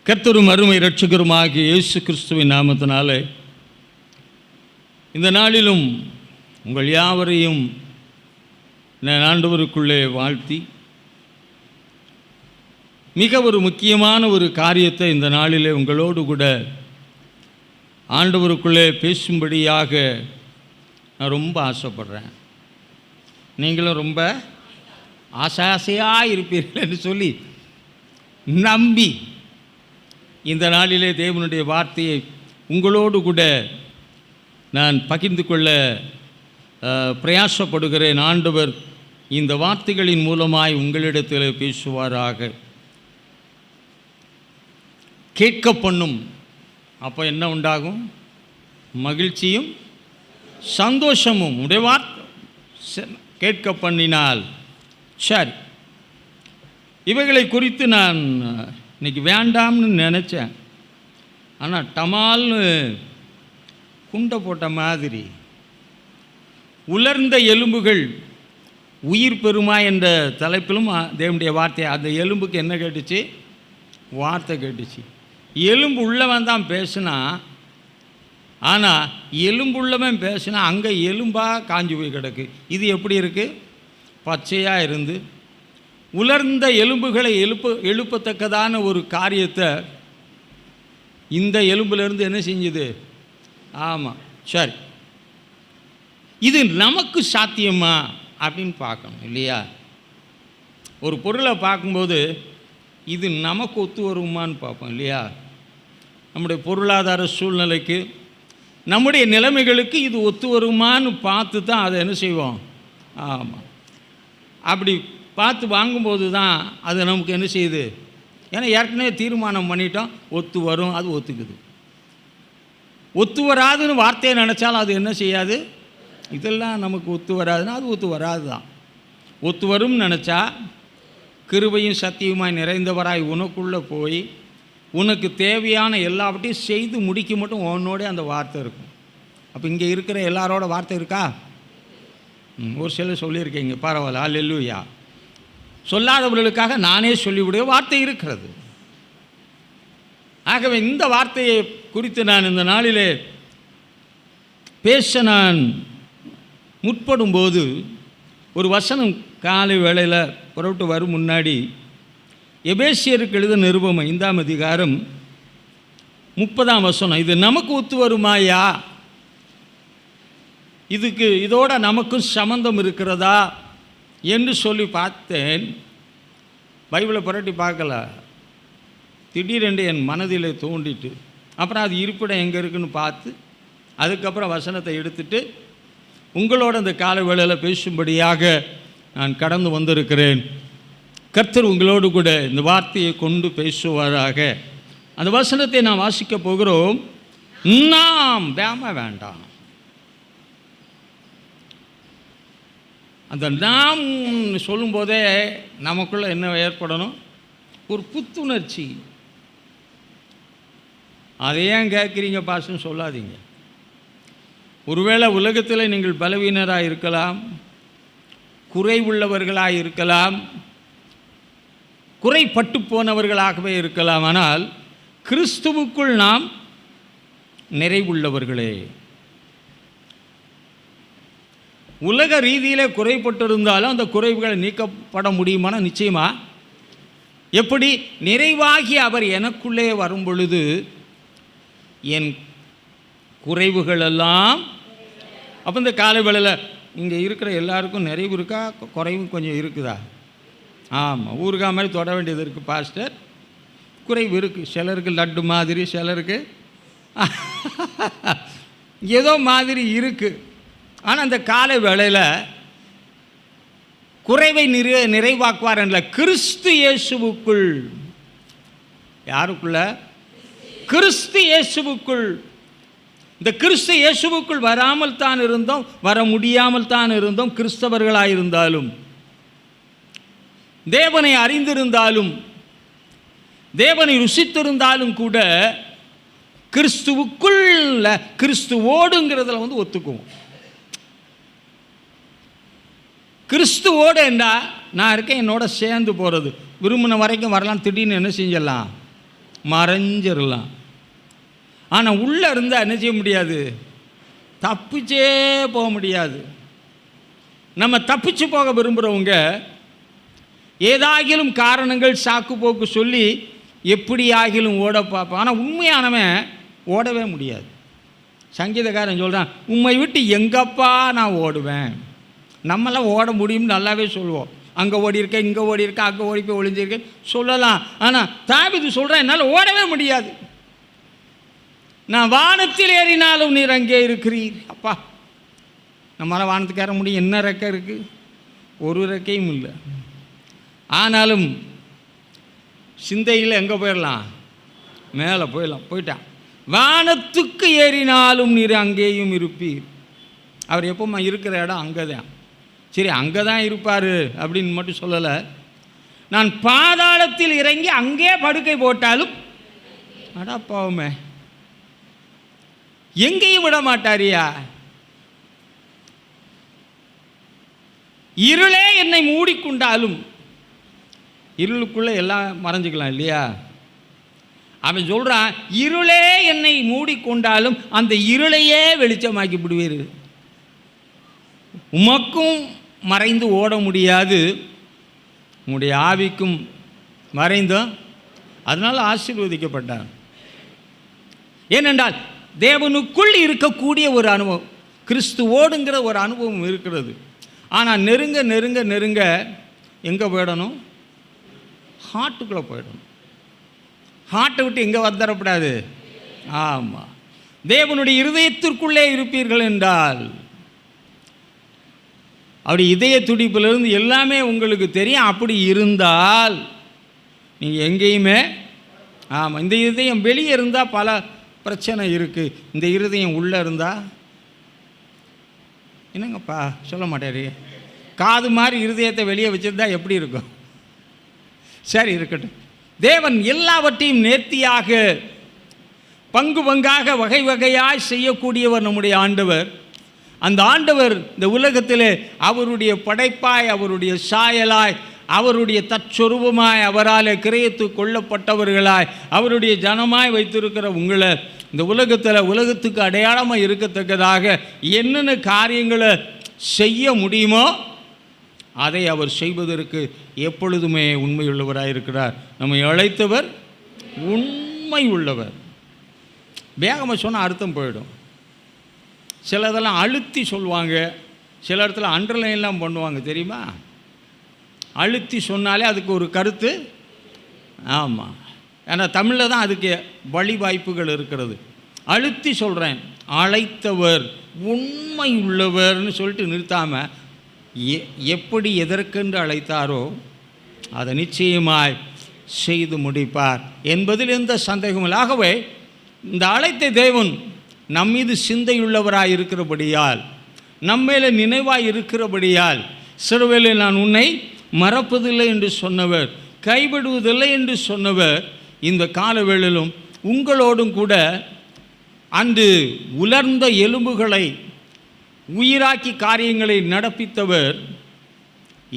கர்த்தரும் அருமை இரட்சகருமாகிய இயேசு கிறிஸ்துவின் நாமத்தினாலே இந்த நாளிலும் உங்கள் யாவரையும் நான் ஆண்டவருக்குள்ளே வாழ்த்தி மிக ஒரு முக்கியமான ஒரு காரியத்தை இந்த நாளிலே உங்களோடு கூட ஆண்டவருக்குள்ளே பேசும்படியாக நான் ரொம்ப ஆசைப்படுறேன். நீங்களும் ரொம்ப ஆசையாக இருப்பீர்கள் என்று சொல்லி நம்பி இந்த நாளிலே தேவனுடைய வார்த்தையை உங்களோடு கூட நான் பகிர்ந்து கொள்ள பிரயாசப்படுகிறேன். ஆண்டவர் இந்த வார்த்தைகளின் மூலமாய் உங்களிடத்தில் பேசுவாராக. கேட்க பண்ணும், அப்போ என்ன உண்டாகும்? மகிழ்ச்சியும் சந்தோஷமும். உடைய வார்த்தை கேட்க பண்ணினால் சரி. இவைகளை குறித்து நான் இன்றைக்கி வேண்டாம்னு நினச்சேன். ஆனால் டமால்னு குண்டை போட்ட மாதிரி உலர்ந்த எலும்புகள் உயிர் பெறுமா என்ற தலைப்பிலும் தேவனுடைய வார்த்தை. அந்த எலும்புக்கு என்ன கேட்டுச்சு? வார்த்தை கேட்டுச்சு. எலும்பு உள்ளவன் தான் பேசுனா, ஆனால் எலும்புள்ளவன் பேசுனா அங்கே எலும்பாக காஞ்சி போய் கிடக்கு. இது எப்படி இருக்குது? பச்சையாக இருந்து உலர்ந்த எலும்புகளை எழுப்பத்தக்கதான ஒரு காரியத்தை இந்த எலும்பிலிருந்து என்ன செஞ்சுது? ஆமாம், சரி. இது நமக்கு சாத்தியமா அப்படின்னு பார்க்கணும் இல்லையா? ஒரு பொருளை பார்க்கும்போது இது நமக்கு ஒத்து வருமானு பார்ப்போம் இல்லையா? நம்முடைய பொருளாதார சூழ்நிலைக்கு, நம்முடைய நிலைமைகளுக்கு இது ஒத்து வருமானு பார்த்து தான் அதை என்ன செய்வோம்? ஆமாம், அப்படி பார்த்து வாங்கும்போது தான் அது நமக்கு என்ன செய்யுது? ஏன்னா ஏற்கனவே தீர்மானம் பண்ணிட்டோம், ஒத்து வரும், அது ஒத்துக்குது. ஒத்து வராதுன்னு வார்த்தையை நினச்சாலும் அது என்ன செய்யாது? இதெல்லாம் நமக்கு ஒத்து வராதுன்னா அது ஒத்து வராது தான். ஒத்து வரும்னு நினச்சா கிருபையும் சத்தியமாய் நிறைந்தவராய் உனக்குள்ளே போய் உனக்கு தேவையான எல்லாவற்றையும் செய்து முடிக்க மட்டும் உன்னோடே அந்த வார்த்தை இருக்கும். அப்போ இங்கே இருக்கிற எல்லாரோட வார்த்தை இருக்கா? ஒரு சிலர் சொல்லியிருக்கீங்க, பரவாயில்ல, அல்லேலூயா. சொல்லாதவர்களுக்காக நானே சொல்லிவிடுவேன், வார்த்தை இருக்கிறது. ஆகவே இந்த வார்த்தையை குறித்து நான் இந்த நாளிலே பேச நான் முற்படும்போது ஒரு வசனம் காலை வேளையில் புறப்பட்டு வரும் முன்னாடி எபேசியருக்கு எழுத நிருபம் 5ஆம் அதிகாரம் 30ஆம் வசனம், இது நமக்கு ஒத்து வருமாயா? இதோட நமக்கும் சம்பந்தம் இருக்கிறதா என்று சொல்லி பார்த்தேன். பைபிளை புரட்டி பார்க்கல, திடீரென்று என் மனதில் தோண்டிட்டு அப்புறம் அது இருப்பிடம் எங்கே இருக்குன்னு பார்த்து அதுக்கப்புறம் வசனத்தை எடுத்துட்டு உங்களோட இந்த கால வேளையில் பேசும்படியாக நான் கடந்து வந்திருக்கிறேன். கர்த்தர் உங்களோடு கூட இந்த வார்த்தையை கொண்டு பேசுவாராக. அந்த வசனத்தை நாம் வாசிக்க போகிறோம். நாம் வேண்டாம். அந்த நாம் சொல்லும்போதே நமக்குள்ளே என்ன ஏற்படணும்? ஒரு புத்துணர்ச்சி. அதை ஏன் கேட்குறீங்க பாஸ்ன்னு சொல்லாதீங்க. ஒருவேளை உலகத்தில் நீங்கள் பலவீனராக இருக்கலாம், குறைவுள்ளவர்களாக இருக்கலாம், குறைப்பட்டு போனவர்களாகவே இருக்கலாம். ஆனால் கிறிஸ்துவுக்குள் நாம் நிறைவுள்ளவர்களே. உலக ரீதியில் குறைப்பட்டிருந்தாலும் அந்த குறைவுகளை நீக்கப்பட முடியுமான? நிச்சயமா. எப்படி? நிறைவாகி அவர் எனக்குள்ளே வரும் பொழுது என் குறைவுகளெல்லாம். அப்போ இந்த காலை வேளையில் இங்கே இருக்கிற எல்லாருக்கும் நிறைவு இருக்கா, குறைவும் கொஞ்சம் இருக்குதா? ஆமாம், ஊறுகாய் மாதிரி தொட வேண்டியது இருக்குது பாஸ்டர். குறைவு இருக்குது. சிலருக்கு லட்டு மாதிரி, சிலருக்கு ஏதோ மாதிரி இருக்குது. ஆனால் அந்த காலை வேளையில் குறைவை நிறைவாக்குவார் என்ற கிறிஸ்து இயேசுவுக்குள். யாருக்குள்ள? கிறிஸ்து இயேசுவுக்குள். இந்த கிறிஸ்து இயேசுவுக்குள் வராமல் தான் இருந்தோம், வர முடியாமல் தான் இருந்தோம். கிறிஸ்தவர்களாக இருந்தாலும், தேவனை அறிந்திருந்தாலும், தேவனை ருசித்திருந்தாலும் கூட கிறிஸ்துவுக்குள், கிறிஸ்துவோடுங்கிறதுல ஒத்துக்குவோம். கிறிஸ்துவோடு என்றால் நான் இருக்கேன், என்னோட சேர்ந்து போகிறது. விரும்பின வரைக்கும் வரலாம், திடீர்னு என்ன செஞ்சிடலாம்? மறைஞ்சிடலாம். ஆனால் உள்ளே இருந்தால் என்ன செய்ய முடியாது? தப்பிச்சே போக முடியாது. நம்ம தப்பிச்சு போக விரும்புகிறவங்க ஏதாகிலும் காரணங்கள் சாக்கு போக்கு சொல்லி எப்படி ஆகிலும் ஓட பார்ப்போம். ஆனால் உண்மையானவன் ஓடவே முடியாது. சங்கீதக்காரன் சொல்கிறான், உம்மை விட்டு எங்கப்பா நான் ஓடுவேன். நம்மளாம் ஓட முடியும்னு நல்லாவே சொல்லுவோம். அங்கே ஓடி இருக்கேன், இங்கே ஓடி இருக்கேன், அங்கே ஓடி போய் ஒளிஞ்சிருக்கேன் சொல்லலாம். ஆனால் தாவீது சொல்கிறேன், என்னால் ஓடவே முடியாது. நான் வானத்தில் ஏறினாலும் நீர் அங்கே இருக்கிறீர். அப்பா, நம்மளால் வானத்துக்கு ஏற முடியும்? என்ன ரெக்கை இருக்குது? ஒரு ரெக்கையும் இல்லை. ஆனாலும் சிந்தையில் எங்கே போயிடலாம்? மேலே போயிடலாம். போயிட்டான். வானத்துக்கு ஏறினாலும் நீர் அங்கேயும் இருப்பீர். அவர் எப்போம்மா இருக்கிற இடம் அங்கே தான். சரி, அங்கே தான் இருப்பார் அப்படின்னு மட்டும் சொல்லலை. நான் பாதாளத்தில் இறங்கி அங்கே படுக்கை போட்டாலும் அடா பாவமே, எங்கேயும் விட மாட்டாரியா? இருளே என்னை மூடிக்கொண்டாலும், இருளுக்குள்ளே எல்லாம் மறைஞ்சிக்கலாம் இல்லையா? அவன் சொல்கிறான், இருளே என்னை மூடிக்கொண்டாலும் அந்த இருளையே வெளிச்சமாக்கி விடுவீர். உமக்கும் மறைந்து ஓட முடியாது, உங்களுடைய ஆவிக்கும் மறைந்தோம். அதனால் ஆசீர்வதிக்கப்பட்டான். ஏனென்றால் தேவனுக்குள் இருக்கக்கூடிய ஒரு அனுபவம், கிறிஸ்துவோடுங்கிற ஒரு அனுபவம் இருக்கிறது. ஆனால் நெருங்க நெருங்க நெருங்க எங்கே போயிடணும்? ஹார்ட்டுக்குள்ளே போயிடணும். ஹார்ட்டை விட்டு எங்கே வந்துடக்கூடாது. ஆமாம், தேவனுடைய இருதயத்திற்குள்ளே இருப்பீர்கள் என்றால் அப்படி இதய துடிப்பிலிருந்து எல்லாமே உங்களுக்கு தெரியும். அப்படி இருந்தால் நீங்கள் எங்கேயுமே, ஆமாம், இந்த இருதயம் வெளியே இருந்தால் பல பிரச்சனை இருக்குது. இந்த இருதயம் உள்ளே இருந்தால் என்னங்கப்பா சொல்ல மாட்டாரு, காது மாதிரி இருதயத்தை வெளியே வச்சுருந்தா எப்படி இருக்கும்? சரி, இருக்கட்டும். தேவன் எல்லாவற்றையும் நேர்த்தியாக பங்கு பங்காக வகை வகையாய் செய்யக்கூடியவர் நம்முடைய ஆண்டவர். அந்த ஆண்டவர் இந்த உலகத்திலே அவருடைய படைப்பாய், அவருடைய சாயலாய், அவருடைய தற்சொரூபமாய், அவரால் கிரயத்து கொள்ளப்பட்டவர்களாய், அவருடைய ஜனமாய் வைத்திருக்கிற உங்களை இந்த உலகத்துக்கு அடையாளமாக இருக்கத்தக்கதாக என்னென்ன காரியங்களை செய்ய முடியுமோ அதை அவர் செய்வதற்கு எப்பொழுதுமே உண்மையுள்ளவராக இருக்கிறார். நம்மை அழைத்தவர் உண்மை உள்ளவர். வேகமாக சொன்னால் அர்த்தம் போயிடும். சிலதெல்லாம் அழுத்தி சொல்லுவாங்க, சில இடத்துல அண்டர்லைன்லாம் பண்ணுவாங்க, தெரியுமா? அழுத்தி சொன்னாலே அதுக்கு ஒரு கருத்து. ஆமாம், ஏன்னா தமிழில் தான் அதுக்கு வழி வாய்ப்புகள் இருக்கிறது. அழுத்தி சொல்கிறேன், அழைத்தவர் உண்மை உள்ளவர்னு சொல்லிட்டு நிறுத்தாமல் எப்படி எதற்கென்று அழைத்தாரோ அதை நிச்சயமாய் செய்து முடிப்பார் என்பதில் எந்த சந்தேகமும் இல்லை. ஆகவே இந்த அழைத்த தேவன் நம்மீது சிந்தையுள்ளவராய் இருக்கிறபடியால், நம்மேல நினைவாய் இருக்கிறபடியால், சிறுவேளை நான் உன்னை மறப்பதில்லை என்று சொன்னவர், கைவிடுவதில்லை என்று சொன்னவர், இந்த காலவேளையிலும் உங்களோடும் கூட அன்று உலர்ந்த எலும்புகளை உயிராக்கி காரியங்களை நடப்பித்தவர்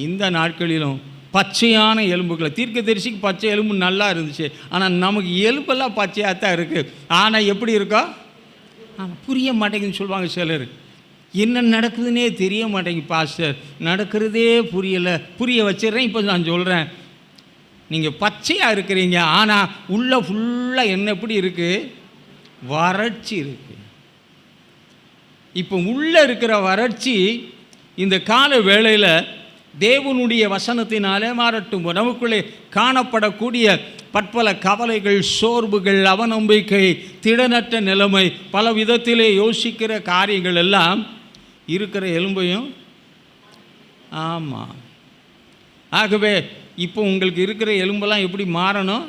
இந்த நாட்களிலும் பச்சையான எலும்புகளை, தீர்க்கதரிசிக்கு பச்சை எலும்பு நல்லா இருந்துச்சு, ஆனால் நமக்கு எலும்பெல்லாம் பச்சையாக தான் இருக்குது. ஆனால் எப்படி இருக்கோ புரிய மாட்டேங்குதுன்னு சொல்லுவாங்க சிலர். என்ன நடக்குதுன்னே தெரிய மாட்டேங்குது பாஸ்டர், நடக்கிறதே புரியலை. புரிய வச்சிடுறேன். இப்போ நான் சொல்கிறேன், நீங்கள் பச்சையாக இருக்கிறீங்க, ஆனால் உள்ள ஃபுல்லாக என்ன எப்படி இருக்குது? வறட்சி இருக்குது. இப்போ உள்ளே இருக்கிற வறட்சி இந்த கால வேளையில் தேவனுடைய வசனத்தினாலே மாறட்டும். நமக்குள்ளே காணப்படக்கூடிய பற்பல கவலைகள், சோர்வுகள், அவநம்பிக்கை, திடனற்ற நிலைமை, பல விதத்திலே யோசிக்கிற காரியங்கள் எல்லாம் இருக்கிற எலும்பையும், ஆமாம். ஆகவே இப்போ உங்களுக்கு இருக்கிற எலும்பெல்லாம் எப்படி மாறணும்?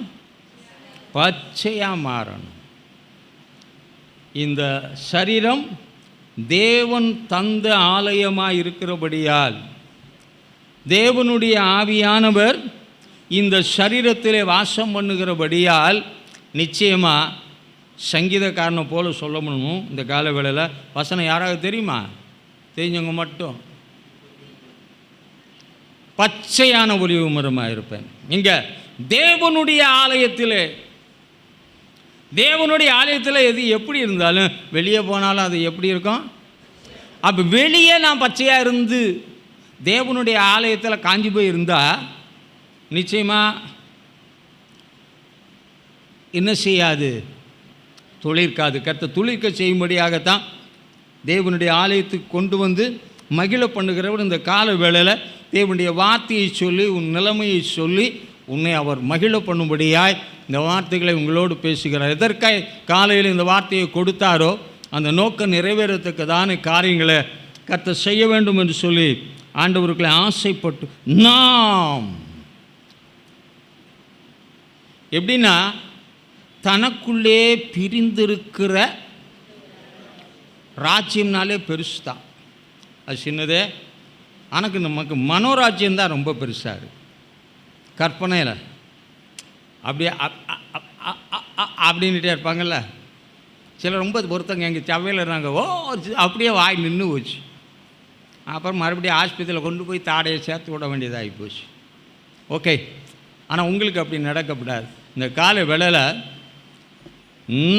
பச்சையாக மாறணும். இந்த சரீரம் தேவன் தந்த ஆலயமாக இருக்கிறபடியால், தேவனுடைய ஆவியானவர் இந்த சரீரத்திலே வாசம் பண்ணுகிறபடியால், நிச்சயமாக சங்கீதக்காரனை போல சொல்ல முடியும். இந்த கால வேளையில் வசனம் யாராவது தெரியுமா? தெரிஞ்சவங்க மட்டும். பச்சையான ஒலிவு மரமாக இருப்பேன். இங்கே தேவனுடைய ஆலயத்திலே தேவனுடைய ஆலயத்தில் எது எப்படி இருந்தாலும் வெளியே போனாலும் அது எப்படி இருக்கும்? அப்போ வெளியே நான் பச்சையாக இருந்து தேவனுடைய ஆலயத்தில் காஞ்சி போய் இருந்தால் நிச்சயமாக என்ன செய்யாது? துளிர்க்காது. கர்த்தர் துளிர்க்க செய்யும்படியாகத்தான் தேவனுடைய ஆலயத்துக்கு கொண்டு வந்து மகிழ பண்ணுகிறவர் இந்த கால வேளையில் தேவனுடைய வார்த்தையை சொல்லி உன் நிலைமையை சொல்லி உன்னை அவர் மகிழ பண்ணும்படியாய் இந்த வார்த்தைகளை உங்களோடு பேசுகிறார். எதற்காக காலையில் இந்த வார்த்தையை கொடுத்தாரோ அந்த நோக்கம் நிறைவேறத்தக்கதான காரியங்களை கர்த்தர் செய்ய வேண்டும் என்று சொல்லி ஆண்டவர்களை ஆசைப்பட்டு நாம் எப்படின்னா தனக்குள்ளே பிரிந்திருக்கிற ராஜ்யம்னாலே பெருசு தான். அது சின்னதே. ஆனால் நமக்கு மனோராஜ்யம் தான் ரொம்ப பெருசாக இருக்குது. கற்பனையில் அப்படியே அப்படின்ட்டே இருப்பாங்கள்ல சிலர். ரொம்ப ஒருத்தங்க எங்கள் சவையில் இருந்தாங்க, ஓ அப்படியே வாய் நின்று போச்சு. அப்புறம் மறுபடியும் ஆஸ்பத்திரியில் கொண்டு போய் தாடையை சேர்த்து விட வேண்டியதாகி போச்சு. ஓகே, ஆனால் உங்களுக்கு அப்படி நடக்கப்படாது. இந்த காலை வேளையில்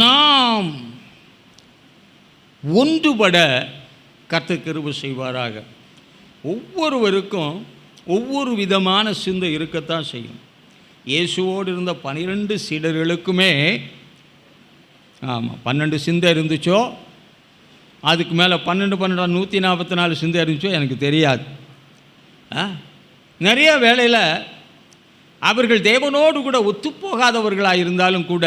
நாம் ஒன்றுபட கர்த்தர் கிருபை செய்வாராக. ஒவ்வொருவருக்கும் ஒவ்வொரு விதமான சிந்தை இருக்கத்தான் செய்யும். இயேசுவோடு இருந்த 12 சீடர்களுக்குமே 12 சிந்தை இருந்துச்சோ, அதுக்கு மேலே 12 144 சிந்தை இருந்துச்சோ எனக்கு தெரியாது. நிறைய வேளையில் அவர்கள் தேவனோடு கூட ஒத்துப்போகாதவர்களாக இருந்தாலும் கூட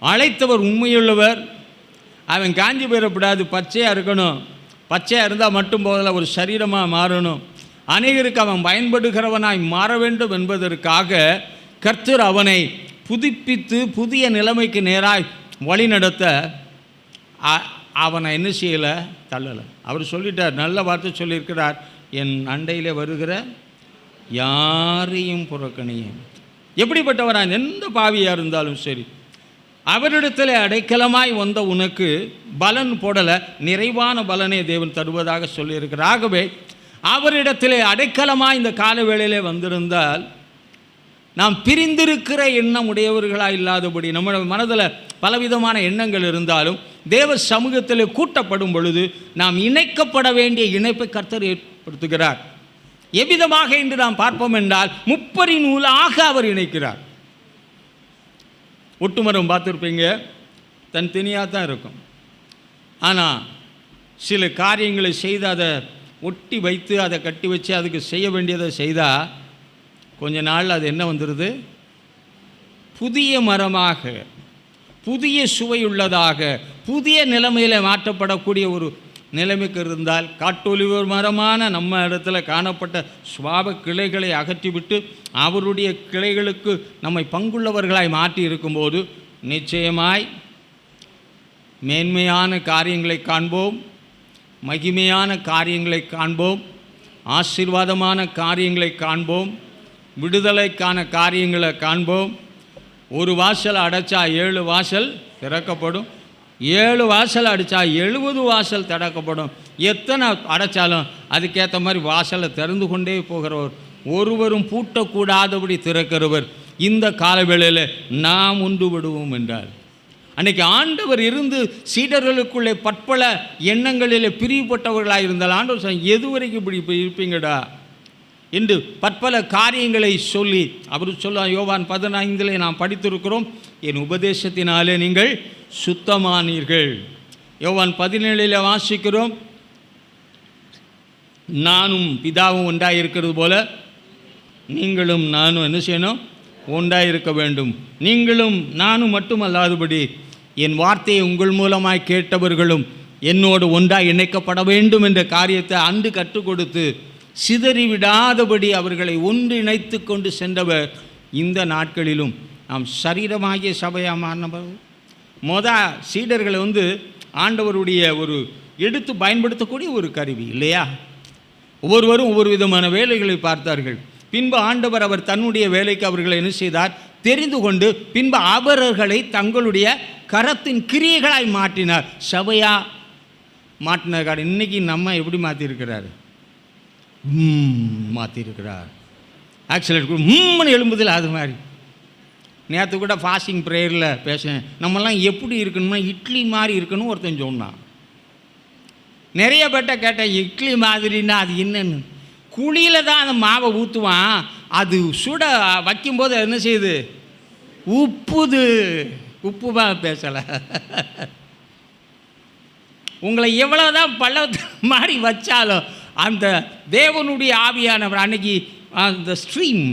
அழைத்தவர் உண்மையுள்ளவர். அவன் காஞ்சி போயிடக்கூடாது, பச்சையாக இருக்கணும். பச்சையாக இருந்தால் மட்டும் போதில் ஒரு சரீரமாக மாறணும். அநேகருக்கு அவன் பயன்படுகிறவனாய் மாற வேண்டும் என்பதற்காக கர்த்தர் அவனை புதுப்பித்து புதிய நிலைமைக்கு நேராய் வழி நடத்த அவனை என்ன செய்யலை? தள்ளலை. அவர் சொல்லிட்டார், நல்ல வார்த்தை சொல்லியிருக்கிறார், என் அண்டையில் வருகிற யாரையும் புறக்கணியேன். எப்படிப்பட்டவரான் எந்த பாவியாக இருந்தாலும் சரி, அவரிடத்தில் அடைக்கலமாய் வந்த உனக்கு பலன் போடலை, நிறைவான பலனை தேவன் தருவதாக சொல்லியிருக்கிறார். ஆகவே அவரிடத்தில் அடைக்கலமாய் இந்த கால வேளையிலே வந்திருந்தால் நாம் பிரிந்திருக்கிற எண்ணம் உடையவர்களாக இல்லாதபடி, நம்ம மனதில் பலவிதமான எண்ணங்கள் இருந்தாலும் தேவ சமூகத்தில் கூட்டப்படும் பொழுது நாம் இணைக்கப்பட வேண்டிய இணைப்பை கர்த்தர் ஏற்படுத்துகிறார். எவ்விதமாக என்று நாம் பார்ப்போம் என்றால் முப்பரின் நூலாக அவர் இணைக்கிறார். ஒட்டுமரம் பார்த்துருப்பீங்க, தனித்தனியாக தான் இருக்கும். ஆனால் சில காரியங்களை செய்து அதை ஒட்டி வைத்து அதை கட்டி வச்சு அதுக்கு செய்ய வேண்டியதை செய்தால் கொஞ்ச நாள் அது என்ன வந்துடுது? புதிய மரமாக, புதிய சுவையுள்ளதாக, புதிய நிலைமையில் மாற்றப்படக்கூடிய ஒரு நிலைமைக்கு இருந்தால், காட்டொலிவ மரமான நம்ம இடத்துல காணப்பட்ட சுவாப கிளைகளை அகற்றிவிட்டு அவருடைய கிளைகளுக்கு நம்மை பங்குள்ளவர்களாய் மாற்றி இருக்கும்போது நிச்சயமாய் மேன்மையான காரியங்களை காண்போம், மகிமையான காரியங்களை காண்போம், ஆசீர்வாதமான காரியங்களை காண்போம், விடுதலைக்கான காரியங்களை காண்போம். ஒரு வாசல் அடைச்சா 7 வாசல் திறக்கப்படும், 7 வாசல் அடித்தா 70 வாசல் திறக்கப்படும். எத்தனை அடைச்சாலும் அதுக்கேற்ற மாதிரி வாசலை திறந்து கொண்டே போகிறவர், ஒருவரும் பூட்டக்கூடாதபடி திறக்கிறவர். இந்த காலவேளையில் நாம் ஒன்று விடுவோம் என்றால், அன்றைக்கி ஆண்டவர் இருந்து சீடர்களுக்குள்ளே பற்பல எண்ணங்களில் பிரிவுபட்டவர்களாக இருந்தால் ஆண்டவர் எது வரைக்கும் இப்படி இருப்பீங்கடா என்று பற்பல காரியங்களை சொல்லி அவர் சொல்ல, யோவான் 15 நாம் படித்திருக்கிறோம், என் உபதேசத்தினாலே நீங்கள் சுத்தமானீர்கள். யோவான் 17 வாசிக்கிறோம், நானும் பிதாவும் ஒன்றாயிருக்கிறது போல நீங்களும் நானும் என்ன செய்யணும்? ஒன்றாயிருக்க வேண்டும். நீங்களும் நானும் மட்டுமல்லாதபடி என் வார்த்தையை உங்கள் மூலமாய் கேட்டவர்களும் என்னோடு ஒன்றாய் இணைக்கப்பட வேண்டும் என்ற காரியத்தை அன்று கற்றுக் கொடுத்து சிதறிவிடாதபடி அவர்களை ஒன்றிணைத்து கொண்டு சென்றவர் இந்த நாட்களிலும் நாம் சரீரமாகிய சபையாக மாறினவர். சீடர்களை ஆண்டவருடைய ஒரு எடுத்து பயன்படுத்தக்கூடிய ஒரு கருவி இல்லையா? ஒவ்வொருவரும் ஒவ்வொரு விதமான வேலைகளை பார்த்தார்கள். பின்பு ஆண்டவர் அவர் தன்னுடைய வேலைக்கு அவர்களை என்ன செய்தார்? தெரிந்து கொண்டு பின்பு அவர்களை தங்களுடைய கரத்தின் கிரியைகளாய் மாற்றினார். சபையாக மாற்றினார். இன்றைக்கி நம்ம எப்படி மாற்றிருக்கிறார்? மாற்றிருக்கிறார். ஆக்சிலேட் எழும்புதில் அது மாதிரி நேற்று கூட ஃபாஸ்டிங் ப்ரேயரில் பேசினேன். நம்மலாம் எப்படி இருக்கணும்னா இட்லி மாதிரி இருக்கணும் ஒருத்தன் சொன்னான். நிறைய பேர்ட்ட கேட்டேன், இட்லி மாதிரின்னா அது என்னன்னு. குழியில் தான் அந்த மாவை ஊற்றுவான், அது சுட வைக்கும்போது என்ன செய்யுது, உப்புது. உப்புமா பேசலை. உங்களை எவ்வளோதான் பள்ளத்து மாதிரி வச்சாலும் அந்த தேவனுடைய ஆவியானவர் அன்னைக்கு அந்த ஸ்ட்ரீம்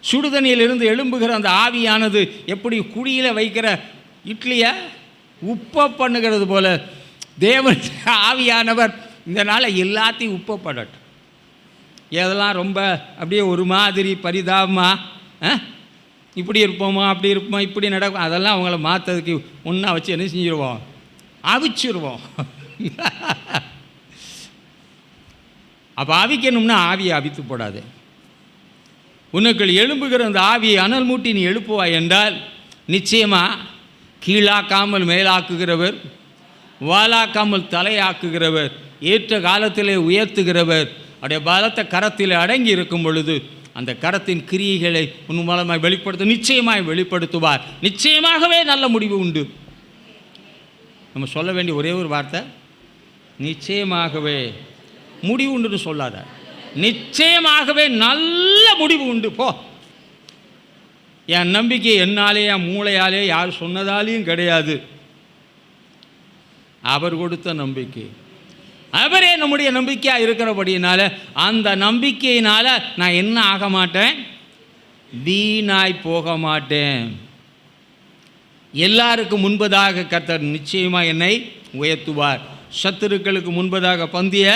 சுடுதண்ணியிலிருந்து எழும்புகிற அந்த ஆவியானது எப்படி குழியில் வைக்கிற இட்லியை உப்பை பண்ணுகிறது போல தேவன் ஆவியானவர் இந்த நாளை எல்லாத்தையும் உப்பப்படட்டும். எதெல்லாம் ரொம்ப அப்படியே ஒரு மாதிரி பரிதாபமா இப்படி இருப்போமா அப்படி இருப்போமா இப்படி நடக்கும், அதெல்லாம் அவங்கள மாற்றதுக்கு ஒன்றா வச்சு என்ன செஞ்சிருவோம், அவிச்சிருவோம். அப்போ அவிக்கணும்னா ஆவியை அவித்து போடாது. உனக்குள் எழும்புகிற அந்த ஆவியை அனல் மூட்டி நீ எழுப்புவாய் என்றால் நிச்சயமாக கீழாக்காமல் மேலாக்குகிறவர், வாலாக்காமல் தலையாக்குகிறவர், ஏற்ற காலத்திலே உயர்த்துகிறவர், அவருடைய பலத்த கரத்தில் அடங்கி இருக்கும் பொழுது அந்த கரத்தின் கிரியைகளை உன் மூலமாக நிச்சயமாய் வெளிப்படுத்துவார். நிச்சயமாகவே நல்ல முடிவு உண்டு. நம்ம சொல்ல வேண்டிய ஒரே ஒரு வார்த்தை, நிச்சயமாகவே முடிவு உண்டுன்னு சொல்லாத, நிச்சயமாகவே நல்ல முடிவு உண்டு. போ. என் நம்பிக்கை என்னாலே என் மூளையாலே யார் சொன்னதாலேயும் கிடையாது, அவர் கொடுத்த நம்பிக்கை. அவரே நம்முடைய நம்பிக்கையாக இருக்கிறபடினால அந்த நம்பிக்கையினால் நான் என்ன ஆக மாட்டேன், வீணாய் போக மாட்டேன். எல்லாருக்கும் முன்பதாக கர்த்தர் நிச்சயமாக என்னை உயர்த்துவார். சத்துருக்களுக்கு முன்பதாக பந்தியை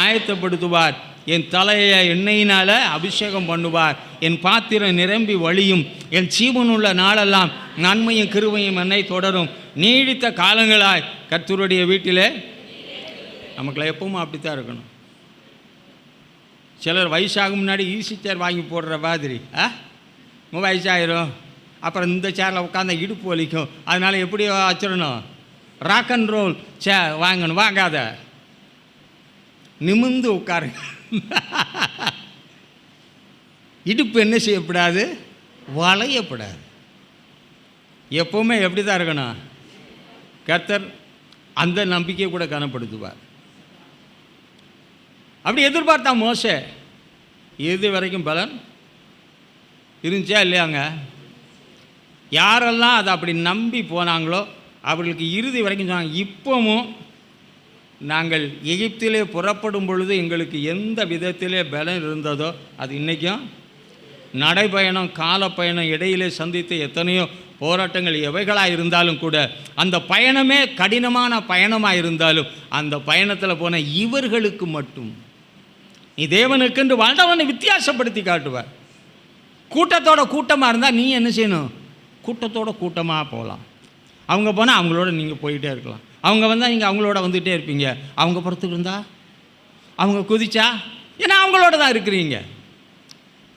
ஆயத்தப்படுத்துவார். என் தலையை எண்ணெயினால் அபிஷேகம் பண்ணுவார். என் பாத்திரம் நிரம்பி வழியும். என் ஜீவனுள்ள நாளெல்லாம் நன்மையும் கிருபையும் என்னை தொடரும். நீடித்த காலங்களாய் கர்த்தருடைய வீட்டிலே நமக்குள்ள எப்பவும் அப்படித்தான் இருக்கணும். சிலர் வயசாகும் முன்னாடி ஈஸி சேர் வாங்கி போடுற மாதிரி, வயசாயிரும், அப்புறம் இந்த சேரில் உட்காந்து இடுப்பு வலிக்கும், அதனால் எப்படி வச்சிடணும், ராக் அண்ட் ரோல் சேர் வாங்கணும். வாங்காத, நிமிந்து உட்காருங்க. இடுப்பு என்ன செய்யப்படாது, வளையப்படாது. எப்போவுமே எப்படி தான் இருக்கணும். கர்த்தர் அந்த நம்பிக்கையை கூட கனப்படுத்துவார். அப்படி எதிர்பார்த்தா மோசே இறுதி வரைக்கும் பலன் இருந்துச்சா இல்லையாங்க? யாரெல்லாம் அதை அப்படி நம்பி போனாங்களோ அவர்களுக்கு இறுதி வரைக்கும் சொன்னாங்க. இப்போவும் நாங்கள் எகிப்திலே புறப்படும் பொழுது எங்களுக்கு எந்த விதத்திலே பலன் இருந்ததோ அது இன்றைக்கும் நடைப்பயணம் காலப்பயணம் இடையிலே சந்தித்த எத்தனையோ போராட்டங்கள் எவைகளாக இருந்தாலும் கூட அந்த பயணமே கடினமான பயணமாக இருந்தாலும் அந்த பயணத்தில் போன இவர்களுக்கு மட்டும் நீ தேவனுக்கென்று வாழ்ந்தவனை வித்தியாசப்படுத்தி காட்டுவார். கூட்டத்தோட கூட்டமாக இருந்தால் நீ என்ன செய்யணும், கூட்டத்தோட கூட்டமாக போகலாம். அவங்க போனால் அவங்களோட நீங்கள் போயிட்டே இருக்கலாம். அவங்க வந்தால் நீங்கள் அவங்களோட வந்துகிட்டே இருப்பீங்க. அவங்க பொறுத்துக்கு இருந்தால் அவங்க குதிச்சா ஏன்னா அவங்களோட தான் இருக்கிறீங்க.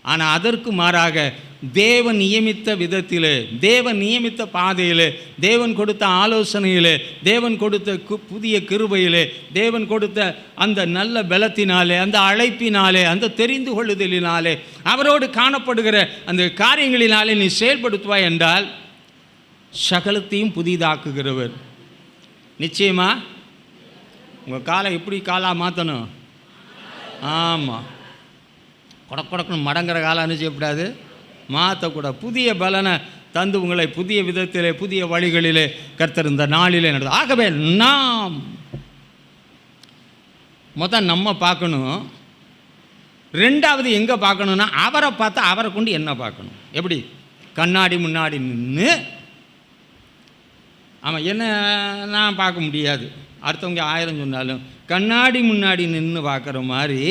ஆனால் அதற்கு மாறாக தேவன் நியமித்த விதத்தில், தேவன் நியமித்த பாதையில், தேவன் கொடுத்த ஆலோசனையில், தேவன் கொடுத்த புதிய கிருபையில், தேவன் கொடுத்த அந்த நல்ல பலத்தினாலே, அந்த அழைப்பினாலே, அந்த தெரிந்து கொள்ளுதலினாலே, அவரோடு காணப்படுகிற அந்த காரியங்களினாலே நீ செயல்படுத்துவாய் என்றால் சகலத்தையும் புதிதாக்குகிறவர். நிச்சயமா உங்கள் காலை எப்படி காலாக மாற்றணும்? ஆமாம், கொடக்கொடக்கணும் மடங்கிற காலம் என்ன செய்யக்கூடாது, மாற்றக்கூடாது. புதிய பலனை தந்து உங்களை புதிய விதத்திலே புதிய வழிகளிலே கர்த்தர் இந்த நாளிலே நடந்து. ஆகவே நாம் நம்ம பார்க்கணும். ரெண்டாவது எங்கே பார்க்கணுன்னா அவரை பார்த்தா அவரை கொண்டு என்ன பார்க்கணும். எப்படி? கண்ணாடி முன்னாடி நின்று, ஆமாம் என்ன நான் பார்க்க முடியாது, அடுத்தவங்க 1000 சொன்னாலும் கண்ணாடி முன்னாடி நின்று பார்க்குற மாதிரி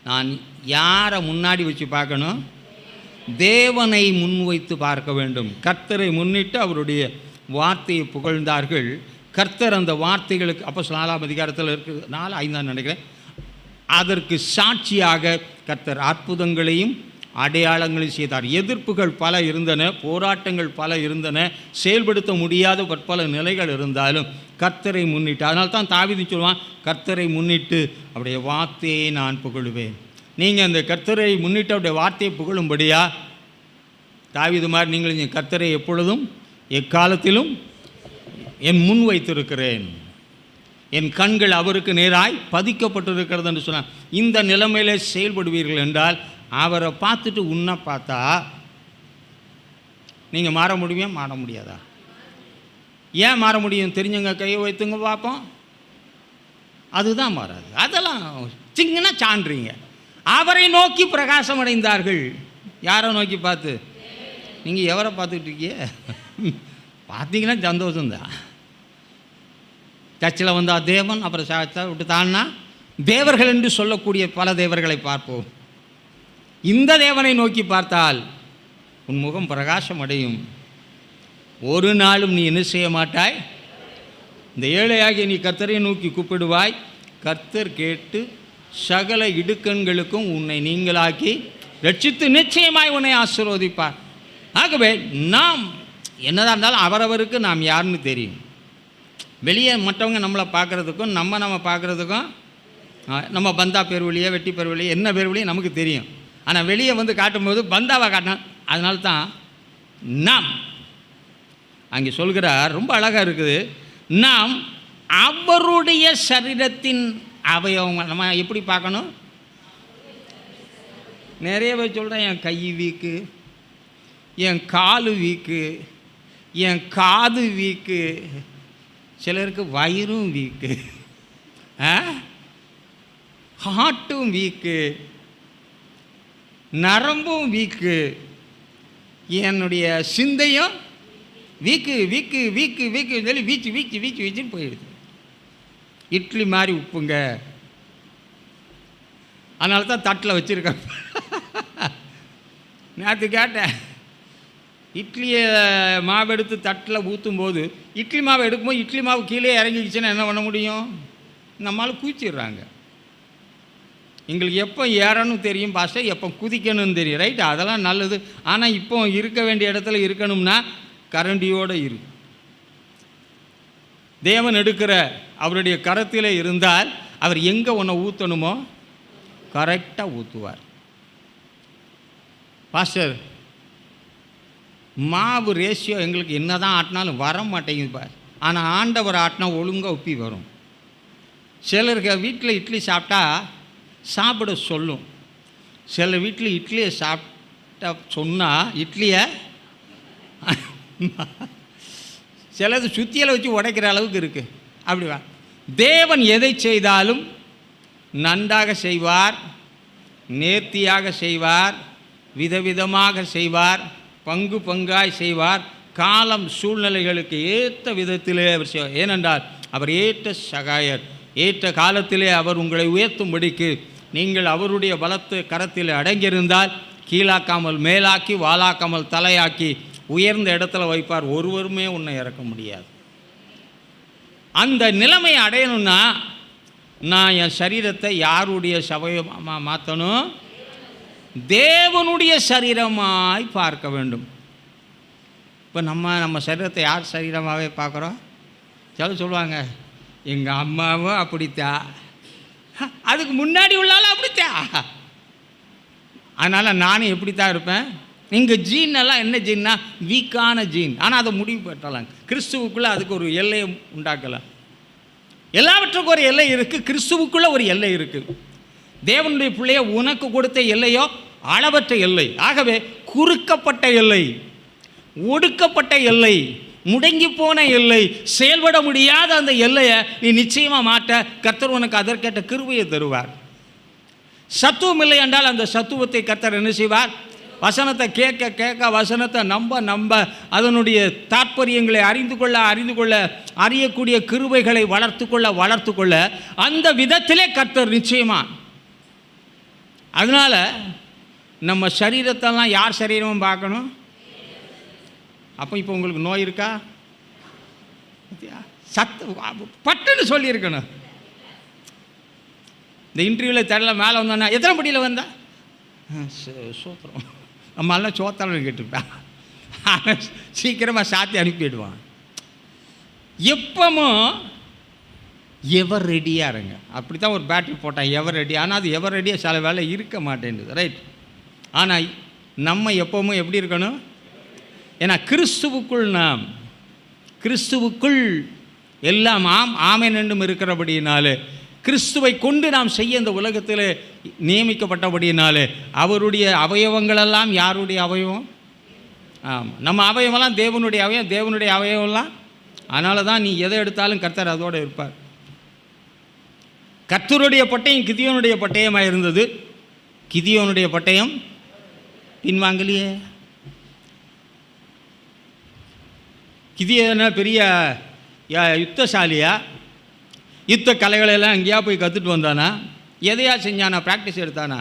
நான் யாரை முன்னாடி வச்சு பார்க்கணும்? தேவனை முன்வைத்து பார்க்க வேண்டும். கர்த்தரை முன்னிட்டு அவருடைய வார்த்தையை புகழ்ந்தார்கள். கர்த்தர் அந்த வார்த்தைகளுக்கு அப்போஸ்தலர் 4ஆம் அதிகாரத்தில் இருக்குது, 4-5 நினைக்கிறேன், அதற்கு சாட்சியாக கர்த்தர் அற்புதங்களையும் அடையாளங்களையும் செய்தார். எதிர்ப்புகள் பல இருந்தன, போராட்டங்கள் பல இருந்தன, செயல்படுத்த முடியாத பற்பல நிலைகள் இருந்தாலும் கர்த்தரை முன்னிட்டு, அதனால தான் தாவீது சொல்லுவான், கர்த்தரை முன்னிட்டு அவருடைய வார்த்தையை நான் புகழுவேன். நீங்கள் அந்த கர்த்தரை முன்னிட்டு அவருடைய வார்த்தையை புகழும்படியா தாவீது மாதிரி நீங்களும் கர்த்தரை எப்பொழுதும் எக்காலத்திலும் என் முன் வைத்திருக்கிறேன், என் கண்கள் அவருக்கு நேராய் பதிக்கப்பட்டிருக்கிறது என்று சொன்னார். இந்த நிலைமையிலே செயல்படுவீர்கள் என்றால் அவரை பார்த்துட்டு உன்னை பார்த்தா நீங்கள் மாற முடியுமா? மாற முடியாதா? ஏன் மாற முடியும்? தெரிஞ்சுங்க, கையை வைத்துங்க பார்ப்போம். அதுதான் மாறாது. அதெல்லாம் சிங்கன்னா சான்றீங்க. அவரை நோக்கி பிரகாசம் அடைந்தார்கள். யாரை நோக்கி பார்த்து? நீங்கள் எவரை பார்த்துக்கிட்டு இருக்கீங்க? பார்த்தீங்கன்னா சந்தோஷம்தான். சர்ச்சில் வந்தால் தேவன், அப்புறம் சாச்சா விட்டு தான்னா தேவர்கள் என்று சொல்லக்கூடிய பல தேவர்களை பார்ப்போம். இந்த தேவனை நோக்கி பார்த்தால் உன் முகம் பிரகாசம் அடையும். ஒரு நாளும் நீ என்ன செய்ய மாட்டாய்? இந்த ஏழையாகிய நீ கர்த்தரை நோக்கி கூப்பிடுவாய், கர்த்தர் கேட்டு சகல இடுக்கண்களுக்கும் உன்னை நீங்களாக்கி ரட்சித்து நிச்சயமாய் உன்னை ஆசீர்வதிப்பார். ஆகவே நாம் என்னதான் இருந்தாலும் அவரவருக்கு நாம் யாருன்னு தெரியும். வெளியே மற்றவங்க நம்மளை பார்க்குறதுக்கும் நம்ம பார்க்குறதுக்கும் நம்ம பந்தா பேர் வழியே வெட்டி பேர் வழியே என்ன பேர் வழியே நமக்கு தெரியும். ஆனால் வெளியே வந்து காட்டும்போது பந்தாவை காட்டினா, அதனால தான் நாம் அங்கே சொல்கிறார், ரொம்ப அழகாக இருக்குது. நாம் அவருடைய சரீரத்தின் அவயவங்கள். நம்ம எப்படி பார்க்கணும்? நிறைய பேர் சொல்கிறேன், என் கை வீக்கு, என் காலு வீக்கு, என் காது வீக்கு, சிலருக்கு வயிறும் வீக்கு, ஹார்ட்டும் வீக்கு, நரம்பும் வீக்கு, என்னுடைய சிந்தையும் வீக்கு வீக்கு வீக்கு வீக்கு சொல்லி வீச்சு வீச்சு வீச்சு வீச்சுன்னு போயிடுது. இட்லி மாதிரி உப்புங்க, அதனால தான் தட்டில் வச்சுருக்கேன். நேற்று கேட்டேன், இட்லியை மாவு எடுத்து தட்டில் ஊற்றும் போது இட்லி மாவு எடுக்கும்போது இட்லி மாவு கீழே இறங்கிடுச்சுன்னா என்ன பண்ண முடியும்? நம்மளால் குதிச்சிடுறாங்க. எங்களுக்கு எப்போ ஏறணும் தெரியும் பாஸ்டர், எப்போ குதிக்கணும்னு தெரியும், ரைட்? அதெல்லாம் நல்லது. ஆனால் இப்போ இருக்க வேண்டிய இடத்துல இருக்கணும்னா கரண்டியோடு இரு. தேவன் எடுக்கிற அவருடைய கரத்தில் இருந்தால் அவர் எங்கே உன்னை ஊற்றணுமோ கரெக்டாக ஊற்றுவார். பாஸ்டர், மாவு ரேஷியோ எங்களுக்கு என்ன தான் ஆட்டினாலும் வர மாட்டேங்குது பார். ஆனால் ஆண்டவர் ஆட்டினா ஒழுங்காக உப்பி வரும். சிலருக்கு வீட்டில் இட்லி சாப்பிட்டா சாப்பிட சொல்லும். சில வீட்டில் இட்லியை சாப்பிட்டா சொன்னால் இட்லியை சிலது சுத்தியில் வச்சு உடைக்கிற அளவுக்கு இருக்குது. அப்படிவா? தேவன் எதை செய்தாலும் நன்றாக செய்வார், நேர்த்தியாக செய்வார், விதவிதமாக செய்வார், பங்கு பங்காய் செய்வார், காலம் சூழ்நிலைகளுக்கு ஏற்ற விதத்திலே அவர் செய்வார். ஏனென்றால் அவர் ஏற்ற சகாயர். ஏற்ற காலத்திலே அவர் உங்களை உயர்த்தும்படிக்கு நீங்கள் அவருடைய பலத்து கரத்தில் அடங்கியிருந்தால் கீழாக்காமல் மேலாக்கி, வாலாக்காமல் தலையாக்கி உயர்ந்த இடத்துல வைப்பார். ஒருவருமே உன்னை இறக்க முடியாது. அந்த நிலைமையை அடையணும்னா நான் என் சரீரத்தை யாருடைய சபையமாக மாற்றணும்? தேவனுடைய சரீரமாய் பார்க்க வேண்டும். இப்போ நம்ம சரீரத்தை யார் சரீரமாகவே பார்க்குறோம்? சொல்லுவாங்க, எங்கள் அம்மாவும் அப்படித்தான், அதுக்கு முன்னாடி உள்ளாலும் அப்படித்தான், அதனால் நானும் எப்படித்தான் இருப்பேன். இங்கே ஜீன் எல்லாம் என்ன ஜீன்னா வீக்கான ஜீன். ஆனால் அதை முடிவு பெற்றலாம். கிறிஸ்துவுக்குள்ளே அதுக்கு ஒரு எல்லையை உண்டாக்கலாம். எல்லாவற்றுக்கும் ஒரு எல்லை இருக்குது, கிறிஸ்துவுக்குள்ளே ஒரு எல்லை இருக்குது. தேவனுடைய பிள்ளைய உனக்கு கொடுத்த எல்லையோ அளவற்ற எல்லை. ஆகவே குறுக்கப்பட்ட எல்லை, ஒடுக்கப்பட்ட எல்லை, முடங்கி போன எல்லை, செயல்பட முடியாத அந்த எல்லையை நீ நிச்சயமாக மாட்ட கர்த்தர் உனக்கு அதற்கேற்ற கிருபையை தருவார். சத்துவம் இல்லை என்றால் அந்த சத்துவத்தை கர்த்தர் என்ன செய்வார்? வசனத்தை கேட்க கேட்க, வசனத்தை நம்ப அதனுடைய தாற்பயங்களை அறிந்து கொள்ள அறியக்கூடிய கிருபைகளை வளர்த்து கொள்ள அந்த விதத்திலே கர்த்தர் நிச்சயமா. அதனால் நம்ம சரீரத்தெல்லாம் யார் சரீரமும் பார்க்கணும். அப்போ இப்போ உங்களுக்கு நோய் இருக்கா? பட்டுன்னு சொல்லியிருக்கணும். இந்த இன்டர்வியூவில் தடல மேலே வந்தோன்னா எத்தனை படியில் வந்தா? சோத்திரம். நம்மளாம் சோத்திரம் கேட்டுருப்பேன். சீக்கிரமாக சாத்தி அனுப்பிடுவான். எப்பவும் எவர் ரெடியாக இருங்க. அப்படி தான் ஒரு பேட்டரி போட்டான், எவர் ரெடி. ஆனால் அது எவர் ரெடியாக சில வேலை இருக்க மாட்டேங்குது, ரைட்? ஆனால் நம்ம எப்போவும் எப்படி இருக்கணும்? ஏன்னா கிறிஸ்துவுக்குள் எல்லாம் ஆமென் என்றும் இருக்கிறபடியினாலே, கிறிஸ்துவை கொண்டு நாம் செய்ய இந்த உலகத்தில் நியமிக்கப்பட்டபடியினாலே, அவருடைய அவயவங்களெல்லாம் யாருடைய அவயவம்? ஆமாம், நம்ம அவயவெல்லாம் தேவனுடைய அவயவம், தேவனுடைய அவயவம்லாம். அதனால தான் நீ எதை எடுத்தாலும் கர்த்தர் அதோடு இருப்பார். கர்த்தருடைய பட்டயம் கிதியோனுடைய பட்டயமாக இருந்தது. கிதியோனுடைய பட்டயம் பின்வாங்கலையே. கிதியோன பெரிய யுத்தசாலியா? யுத்த கலைகளெல்லாம் எங்கேயா போய் கற்றுட்டு வந்தானா? எதையா செஞ்சானா? ப்ராக்டிஸ் எடுத்தானா?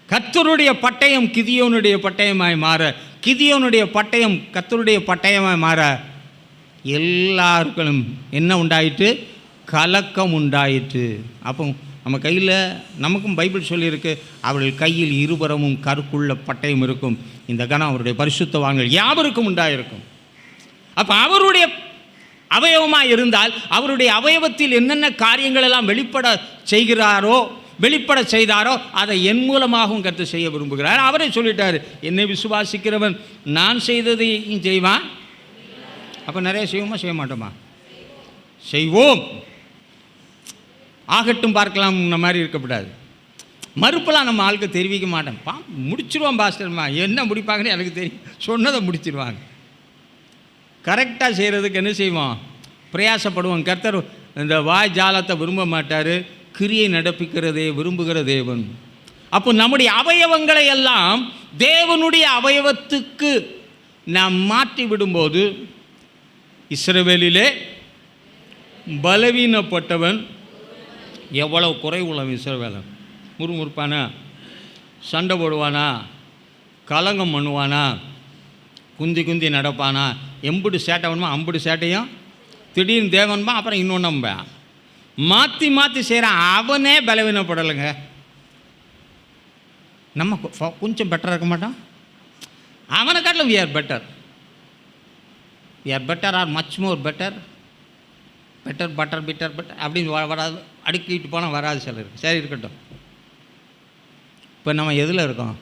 கர்த்தருடைய பட்டயம் கிதியோனுடைய பட்டயமாய் மாற, கிதியோனுடைய பட்டயம் கர்த்தருடைய பட்டயமாய் மாற எல்லாருக்கும் என்ன உண்டாயிற்று? கலக்கம் உண்டாயிற்று. அப்போ நம்ம கையில், நமக்கும் பைபிள் சொல்லியிருக்கு, அவர்கள் கையில் இருபுறமும் கருக்குள்ள பட்டயம் இருக்கும். இந்த கணம் அவருடைய பரிசுத்தவான்கள் யாவருக்கும் உண்டாயிருக்கும். அப்போ அவருடைய அவயவமாக இருந்தால், அவருடைய அவயவத்தில் என்னென்ன காரியங்கள் எல்லாம் வெளிப்பட செய்தாரோ அதை என் மூலமாகவும் கர்த்தர் செய்ய விரும்புகிறார். அவரே சொல்லிட்டார், என்னை விசுவாசிக்கிறவன் நான் செய்ததையும் செய்வான். அப்போ நிறைய செய்வோமா செய்ய மாட்டோமா? செய்வோம். ஆகட்டும் பார்க்கலாம் இந்த மாதிரி இருக்கக்கூடாது. மறுப்பெல்லாம் நம்ம ஆளுக்கு தெரிவிக்க மாட்டோம். முடிச்சிருவோம் பாஸ்டர்மா, என்ன முடிப்பாங்கன்னு எனக்கு தெரியும், சொன்னதை முடிச்சிருவாங்க. கரெக்டாக செய்கிறதுக்கு என்ன செய்வோம்? பிரயாசப்படுவோம். கர்த்தர் இந்த வாய் ஜாலத்தை விரும்ப மாட்டார், கிரியை நடப்பிக்கிறதே விரும்புகிற தேவன். அப்போ நம்முடைய அவயவங்களை எல்லாம் தேவனுடைய அவயவத்துக்கு நாம் மாற்றி விடும்போது, இஸ்ரவேலிலே பலவீனப்பட்டவன் எவ்வளவு குறைவுள்ளவன் இஸ்ரவேலன். முறுமுறுப்பானா? சண்டை போடுவானா? கலங்கம் பண்ணுவானா? குந்தி நடப்பானா? எம்புடு சேட்டை வேணுமா அம்புடு சேட்டையும் திடீர்னு தேவன்பா, அப்புறம் இன்னொன்று மாற்றி செய்கிறான். அவனே பலவீனப்படலைங்க. நம்ம கொஞ்சம் பெட்டராக இருக்க மாட்டோம்? அவனை காட்டிலும் we are better are much more better அப்படின்னு வராது. அடுக்கிட்டு போனால் வராது சிலருக்கு. சரி, இருக்கட்டும். இப்போ நம்ம எதில் இருக்கோம்?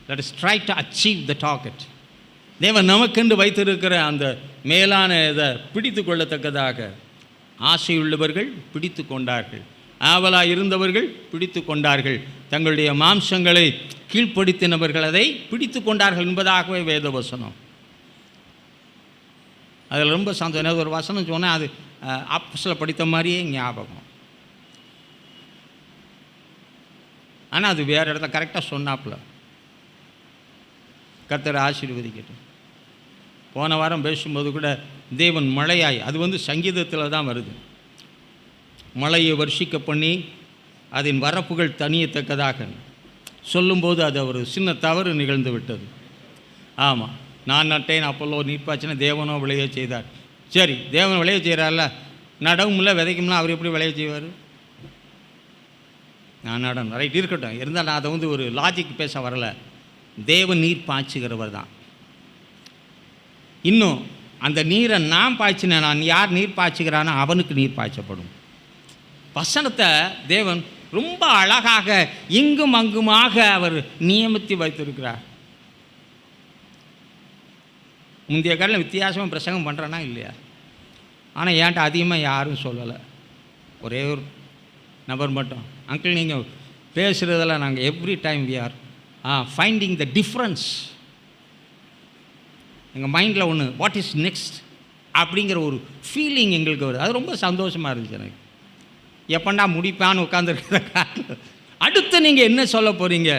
Let us try to achieve the target. தேவன் நமக்கென்று வைத்திருக்கிற அந்த மேலான இதை பிடித்து கொள்ளத்தக்கதாக ஆசையுள்ளவர்கள் பிடித்து கொண்டார்கள், ஆவலாக இருந்தவர்கள் பிடித்து கொண்டார்கள், தங்களுடைய மாம்சங்களை கீழ்ப்படுத்தினவர்கள் அதை பிடித்து கொண்டார்கள் என்பதாகவே வேத வசனம். அதில் ரொம்ப சந்தோஷம். ஒரு வசனம் சொன்னால் அது ஆப்போசில் படித்த மாதிரியே ஞாபகம். ஆனால் அது வேறு இடத்துல கரெக்டாக சொன்னாப்புல. கர்த்தரை ஆசீர்வதிக்கட்டும். போன வாரம் பேசும்போது கூட தேவன் மழையாய், அது சங்கீதத்தில் தான் வருது, மழையை வர்ஷிக்க பண்ணி அதன் வரப்புகள் தனியத்தக்கதாக சொல்லும்போது அது ஒரு சின்ன தவறு நிகழ்ந்து விட்டது. ஆமாம், நான் நட்டேன், அப்போல்லோ நீர்ப்பாய்ச்சினா தேவனோ விளைய செய்தார். சரி, தேவன் விளைய செய்கிறார்ல, நடவும் இல்லை விதைக்கும்னா அவர் எப்படி விளைய செய்வார்? நான் நடணும், ரைட், இருக்கட்டும். இருந்தால் நான் அதை ஒரு லாஜிக் பேச வரலை. தேவன் நீர் பாய்ச்சுகிறவர் தான். இன்னும் அந்த நீரை நான் பாய்ச்சினேன், நான் யார் நீர் பாய்ச்சுகிறானோ அவனுக்கு நீர் பாய்ச்சப்படும். வசனத்தை தேவன் ரொம்ப அழகாக இங்கும் அங்குமாக அவர் நியமித்து வைத்திருக்கிறார். முந்தைய காலையில் வித்தியாசமாக பிரசங்கம் பண்ணுறேன்னா இல்லையா? ஆனால் ஏன்ட்ட அதிகமாக யாரும் சொல்லலை. ஒரே ஒரு நபர் மட்டும், அங்கிள் நீங்கள் பேசுகிறதெல்லாம் நாங்கள் every time we are finding the difference. எங்கள் மைண்டில் ஒன்று வாட் இஸ் நெக்ஸ்ட் அப்படிங்கிற ஒரு ஃபீலிங் எங்களுக்கு வருது. அது ரொம்ப சந்தோஷமாக இருந்துச்சு எனக்கு. எப்பண்டா முடிப்பான்னு உட்காந்துருக்கிற காட்டில் அடுத்து நீங்கள் என்ன சொல்ல போகிறீங்க?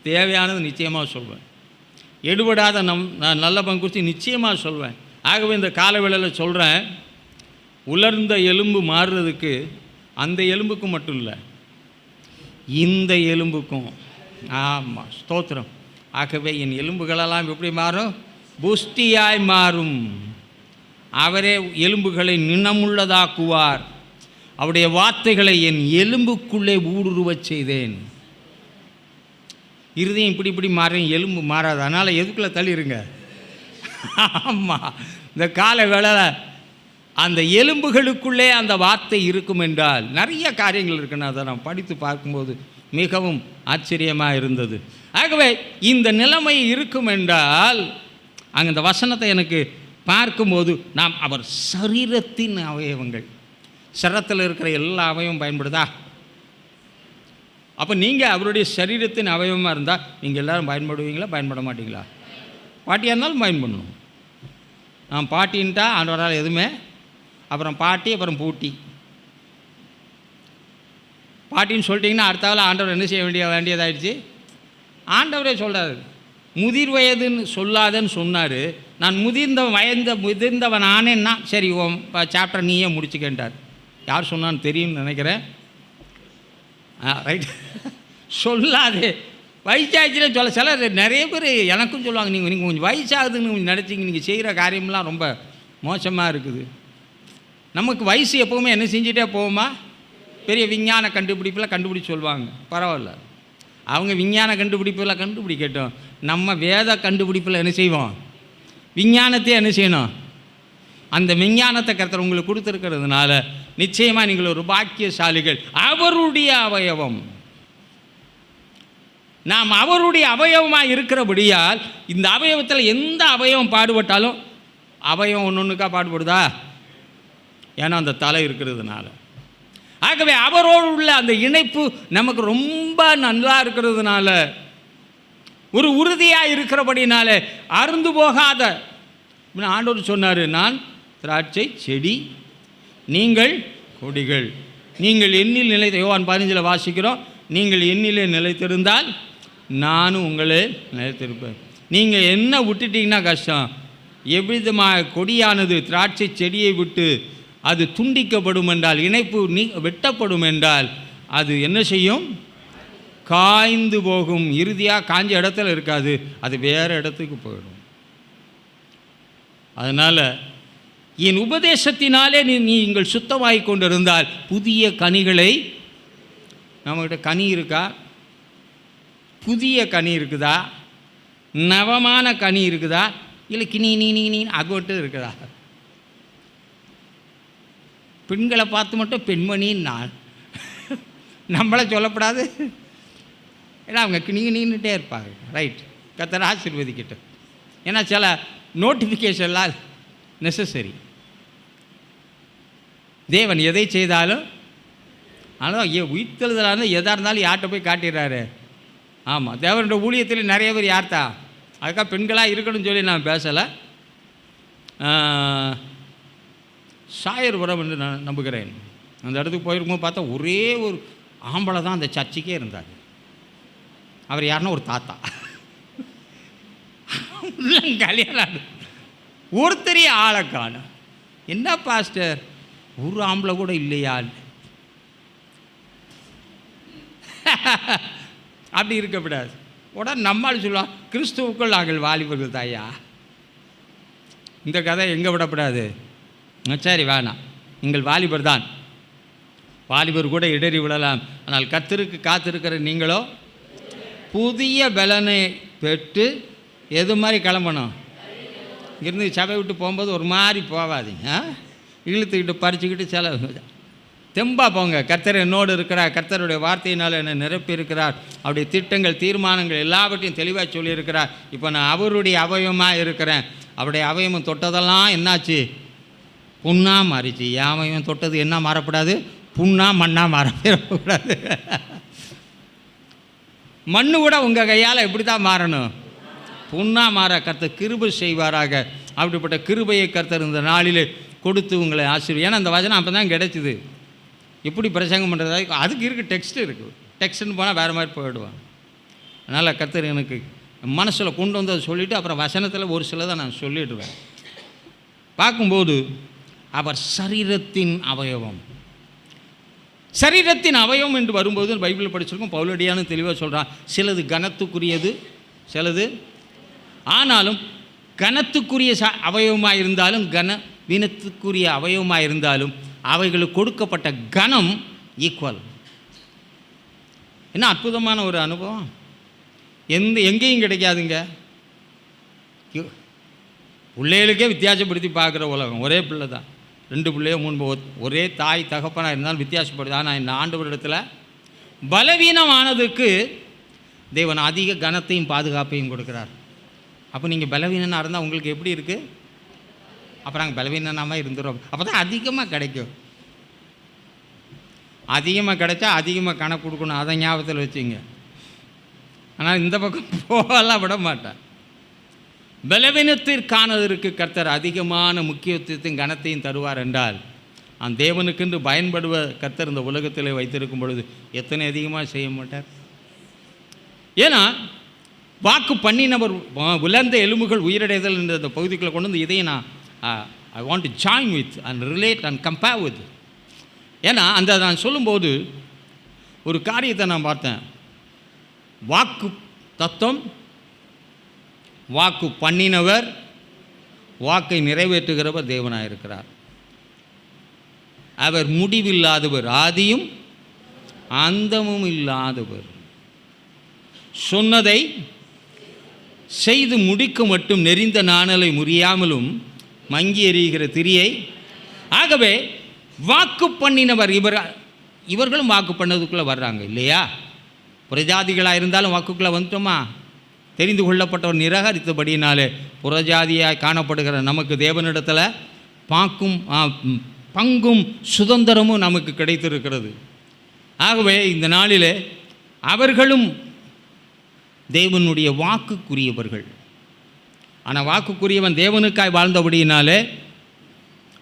தேவையானது நிச்சயமாக சொல்வேன். எடுபடாத நான் நல்ல பங்கு குறித்து நிச்சயமாக சொல்வேன். ஆகவே இந்த காலவேளையில் சொல்கிறேன், உலர்ந்த எலும்பு மாறுறதுக்கு அந்த எலும்புக்கும் மட்டும் இல்லை, இந்த எலும்புக்கும். ஆமாம், ஸ்தோத்திரம். ஆகவே என் எலும்புகளெல்லாம் எப்படி மாறும்? புஷ்டியாய் மாறும். அவரே எலும்புகளை நினமுள்ளதாக்குவார். அவருடைய வார்த்தைகளை என் எலும்புக்குள்ளே ஊடுருவச் செய்தேன். இருதயம் இப்படி மாறும், எலும்பு மாறாது. அதனால் எதுக்குள்ளே தள்ளிடுங்க. ஆமாம், இந்த காலை வேளையில் அந்த எலும்புகளுக்குள்ளே அந்த வார்த்தை இருக்கும் என்றால் நிறைய காரியங்கள் இருக்குன்னு அதை நான் படித்து பார்க்கும்போது மிகவும் ஆச்சரியமாக இருந்தது. ஆகவே இந்த நிலைமை இருக்கும் என்றால் அங்கே இந்த வசனத்தை எனக்கு பார்க்கும்போது நாம் அவர் சரீரத்தின் அவயவங்கள், சரத்தில் இருக்கிற எல்லா அவயவம் பயன்படுதா? அப்போ நீங்கள் அவருடைய சரீரத்தின் அவயவமாக இருந்தால் நீங்கள் எல்லோரும் பயன்படுவீங்களா, பயன்பட மாட்டீங்களா? பாட்டியாக இருந்தாலும் பயன்படணும். நான் பாட்டின்ட்டா ஆண்டவரால் எதுவுமே, அப்புறம் பாட்டி அப்புறம் பூட்டி. பாட்டின்னு சொல்லிட்டிங்கன்னா அடுத்தாவில் ஆண்டவர் என்ன செய்ய வேண்டியதாகிடுச்சு. ஆண்டவரே சொல்கிறார், முதிர் வயதுன்னு சொல்லாதன்னு சொன்னார். நான் முதிர்ந்தவன் ஆனேன்னா சரி சாப்டர் நீயே முடிச்சுக்கின்றார். யார் சொன்னான்னு தெரியும்னு நினைக்கிறேன். ரைட், சொல்லாது வயசாகிடுச்சுன்னு சொல்ல. சிலர் நிறைய பேர் எனக்கும் சொல்லுவாங்க, நீங்கள் கொஞ்சம் வயசாகுதுன்னு கொஞ்சம் நினச்சிங்க, நீங்கள் செய்கிற காரியம்லாம் ரொம்ப மோசமாக இருக்குது. நமக்கு வயசு எப்போவுமே என்ன செஞ்சுட்டே போகுமா? பெரிய விஞ்ஞான கண்டுபிடிப்பில் கண்டுபிடிச்சி சொல்லுவாங்க, பரவாயில்ல. அவங்க விஞ்ஞான கண்டுபிடிப்பில் கண்டுபிடிக்கட்டும். நம்ம வேத கண்டுபிடிப்பில் என்ன செய்வோம்? விஞ்ஞானத்தையே என்ன செய்யணும்? அந்த விஞ்ஞானத்தை கர்த்தர் உங்களுக்கு கொடுத்துருக்கிறதுனால நிச்சயமாக நீங்கள் ஒரு பாக்கியசாலிகள். அவருடைய அவயவம், நாம் அவருடைய அவயவமாக இருக்கிறபடியால் இந்த அவயவத்தில் எந்த அவயவம் பாடுபட்டாலும் அவயவம் ஒன்றுக்கா பாடுபடுதா? ஏன்னா அந்த தலை இருக்கிறதுனால. ஆகவே அவரோடு உள்ள அந்த இணைப்பு நமக்கு ரொம்ப நல்லா இருக்கிறதுனால, ஒரு உறுதியாக இருக்கிறபடினால அருந்து போகாத. ஆண்டவர் சொன்னார், நான் திராட்சை செடி, நீங்கள் கொடிகள். நீங்கள் எண்ணில் நிலைத்த, யோவான் 15 வாசிக்கிறோம், நீங்கள் எண்ணிலே நிலைத்திருந்தால் நானும் உங்களே நிலைத்திருப்பேன். நீங்கள் என்ன விட்டுட்டீங்கன்னா கஷ்டம். எவ்விதமாக கொடியானது திராட்சை செடியை விட்டு அது துண்டிக்கப்படும் என்றால், இணைப்பு வெட்டப்படும் என்றால் அது என்ன செய்யும்? காய்ந்து போகும். இறுதியாக காஞ்ச இடத்துல இருக்காது, அது வேறு இடத்துக்கு போயிடும். அதனால் என் உபதேசத்தினாலே நீங்கள் சுத்தமாகி கொண்டிருந்தால் புதிய கனிகளை, நம்மகிட்ட கனி இருக்கா? புதிய கனி இருக்குதா? நவமான கனி இருக்குதா? இல்லை நீ அகோட்டு இருக்குதா? பெண்களை பார்த்து மட்டும் பெண்மணின்னு நான் நம்மளை சொல்லப்படாது. ஏன்னா அவங்க நீன்னுட்டே இருப்பாங்க. ரைட், கர்த்தர் ஆசீர்வதிக்கிட்ட. ஏன்னா சில நோட்டிஃபிகேஷன்லாம் நெசசரி. தேவன் எதை செய்தாலும், ஆனால் உயிர்த்தெழுதலாக எதாக இருந்தாலும் யார்கிட்ட போய் காட்டிடுறாரு. ஆமாம், தேவனுடைய ஊழியத்தில் நிறைய பேர் யார்த்தா, அதுக்காக பெண்களாக இருக்கணும்னு சொல்லி நான் பேசலை. சாயர்புரம் என்று நான் நம்புகிறேன். அந்த இடத்துக்கு போயிருக்கும்போது பார்த்தா ஒரே ஒரு ஆம்பளை தான் அந்த சர்ச்சுக்கே இருந்தார். அவர் யாருன்னா ஒரு தாத்தா. கல்யாணம் ஒருத்தரையே ஆளை காணும். என்ன பாஸ்டர், ஒரு ஆம்பளை கூட இல்லையா? அப்படி இருக்கக்கூடாது. உடனே நம்மால் சொல்லுவான், கிறிஸ்துவுக்குள் நாங்கள் வாலிபர்கள் தாயா. இந்த கதை எங்கே விடக்கூடாது. சரி வேணாம், நீங்கள் வாலிபர் தான், வாலிபர் கூட இடறி விடலாம். ஆனால் கர்த்தருக்கு காத்திருக்கிற நீங்களோ புதிய பலனை பெற்று எது மாதிரி கிளம்பணும்? இருந்து சபை விட்டு போகும்போது ஒரு மாதிரி போகாதீங்க. இழுத்துக்கிட்டு பறிச்சுக்கிட்டு சில தெம்பா போங்க. கர்த்தர் என்னோடு இருக்கிறார், கர்த்தருடைய வார்த்தையினால் என்னை நிரப்பி இருக்கிறார், அவருடைய திட்டங்கள் தீர்மானங்கள் எல்லாவற்றையும் தெளிவாக சொல்லியிருக்கிறார். இப்போ நான் அவருடைய அவயவமாக இருக்கிறேன். அவருடைய அவயவம் தொட்டதெல்லாம் என்னாச்சு? புண்ணா மாறிச்சு. என் அவயவம் தொட்டது என்ன மாறப்படாது? புண்ணா மண்ணா மாறக்கூடாது. மண்ணு கூட உங்கள் கையால் எப்படி தான் மாறணும்? புண்ணா மாற கர்த்தர் கிருபை செய்வாராக. அப்படிப்பட்ட கிருபையை கர்த்தர் இந்த நாளில் கொடுத்து உங்களை ஆசீர்வதி. ஏன்னா அந்த வசனம் அப்போ தான் கிடைச்சிது. எப்படி பிரசங்கம் பண்ணுறது, அதுக்கு இருக்குது, டெக்ஸ்ட் இருக்குது. டெக்ஸ்ட்னு போனால் வேறு மாதிரி போயிடுவான். அதனால் கர்த்தர் எனக்கு மனசில் கொண்டு வந்து அதை சொல்லிவிட்டு அப்புறம் வசனத்தில் ஒரு சிலதை நான் சொல்லிடுவேன். பார்க்கும்போது அவர் சரீரத்தின் அவயவம். சரீரத்தின் அவயவம் என்று வரும்போது பைபிளில் படிச்சிருக்கோம், பவுலடியானு தெளிவாக சொல்கிறான். சிலது கனத்துக்குரியது, சிலது ஆனாலும் கனத்துக்குரிய அவயவமாக இருந்தாலும் வீணத்துக்குரிய அவயவமாக இருந்தாலும் அவைகளுக்கு கொடுக்கப்பட்ட கனம் ஈக்குவல். என்ன அற்புதமான ஒரு அனுபவம், எங்கேயும் கிடைக்காதுங்க. பிள்ளைகளுக்கே வித்தியாசப்படுத்தி பார்க்குற உலகம். ஒரே பிள்ளை தான், 2 பிள்ளையோ 3 ஒரே தாய் தகப்பனாக இருந்தாலும் வித்தியாசப்படுது. ஆனால் இந்த ஆண்டவரிடத்தில் பலவீனமானதுக்கு தேவன் அதிக கனத்தையும் பாதுகாப்பையும் கொடுக்குறார். அப்போ நீங்கள் பலவீனனாக இருந்தால் உங்களுக்கு எப்படி இருக்குது? அப்போ நாங்கள் பலவீனனாக இருந்துடும். அப்போ தான் அதிகமாக கிடைக்கும். அதிகமாக கிடைச்சா அதிகமாக கணக்கு கொடுக்கணும், அதை ஞாபகத்தில் வச்சுங்க. ஆனால் இந்த பக்கம் போகலாம் விட மாட்டேன். பலவீனத்திற்கானதற்கு கர்த்தர் அதிகமான முக்கியத்துவத்தையும் கனத்தையும் தருவார் என்றால், அந்த தேவனுக்கென்று பயன்படுவ கர்த்தர் இந்த உலகத்தில் வைத்திருக்கும் பொழுது எத்தனை அதிகமாக செய்ய மாட்டார்? ஏன்னா வாக்கு பண்ணினவர் உலர்ந்த எலும்புகள் உயிரடைதல் என்ற அந்த பகுதிக்குள்ளே கொண்டு வந்து இதையும் நான் I want to join with and relate and compare with. ஏன்னா அந்த நான் சொல்லும்போது ஒரு காரியத்தை நான் பார்த்தேன். வாக்கு தத்துவம், வாக்கு பண்ணினவர், வாக்கை நிறைவேற்றுகிறவர் தேவனாக இருக்கிறார். அவர் முடிவில்லாதவர், ஆதியும் அந்தமும் இல்லாதவர். சொன்னதை செய்து முடிக்க மட்டும் நெறிந்த நாணலை முறியாமலும் மங்கி எறிகிற திரியை. ஆகவே வாக்கு பண்ணினவர் இவர்களும் வாக்கு பண்ணதுக்குள்ளே வர்றாங்க இல்லையா? புறஜாதிகளாக இருந்தாலும் வாக்குக்குள்ளே வந்துட்டோமா? தெரிந்து கொள்ளப்பட்டவர் நிராகரித்தபடியினாலே புறஜாதியாய் காணப்படுகிற நமக்கு தேவனிடத்தில் பங்கும் சுதந்திரமும் நமக்கு கிடைத்திருக்கிறது. ஆகவே இந்த நாளிலே அவர்களும் தேவனுடைய வாக்குக்குரியவர்கள். ஆனால் வாக்குக்குரியவன் தேவனுக்காய் வாழ்ந்தபடியினாலே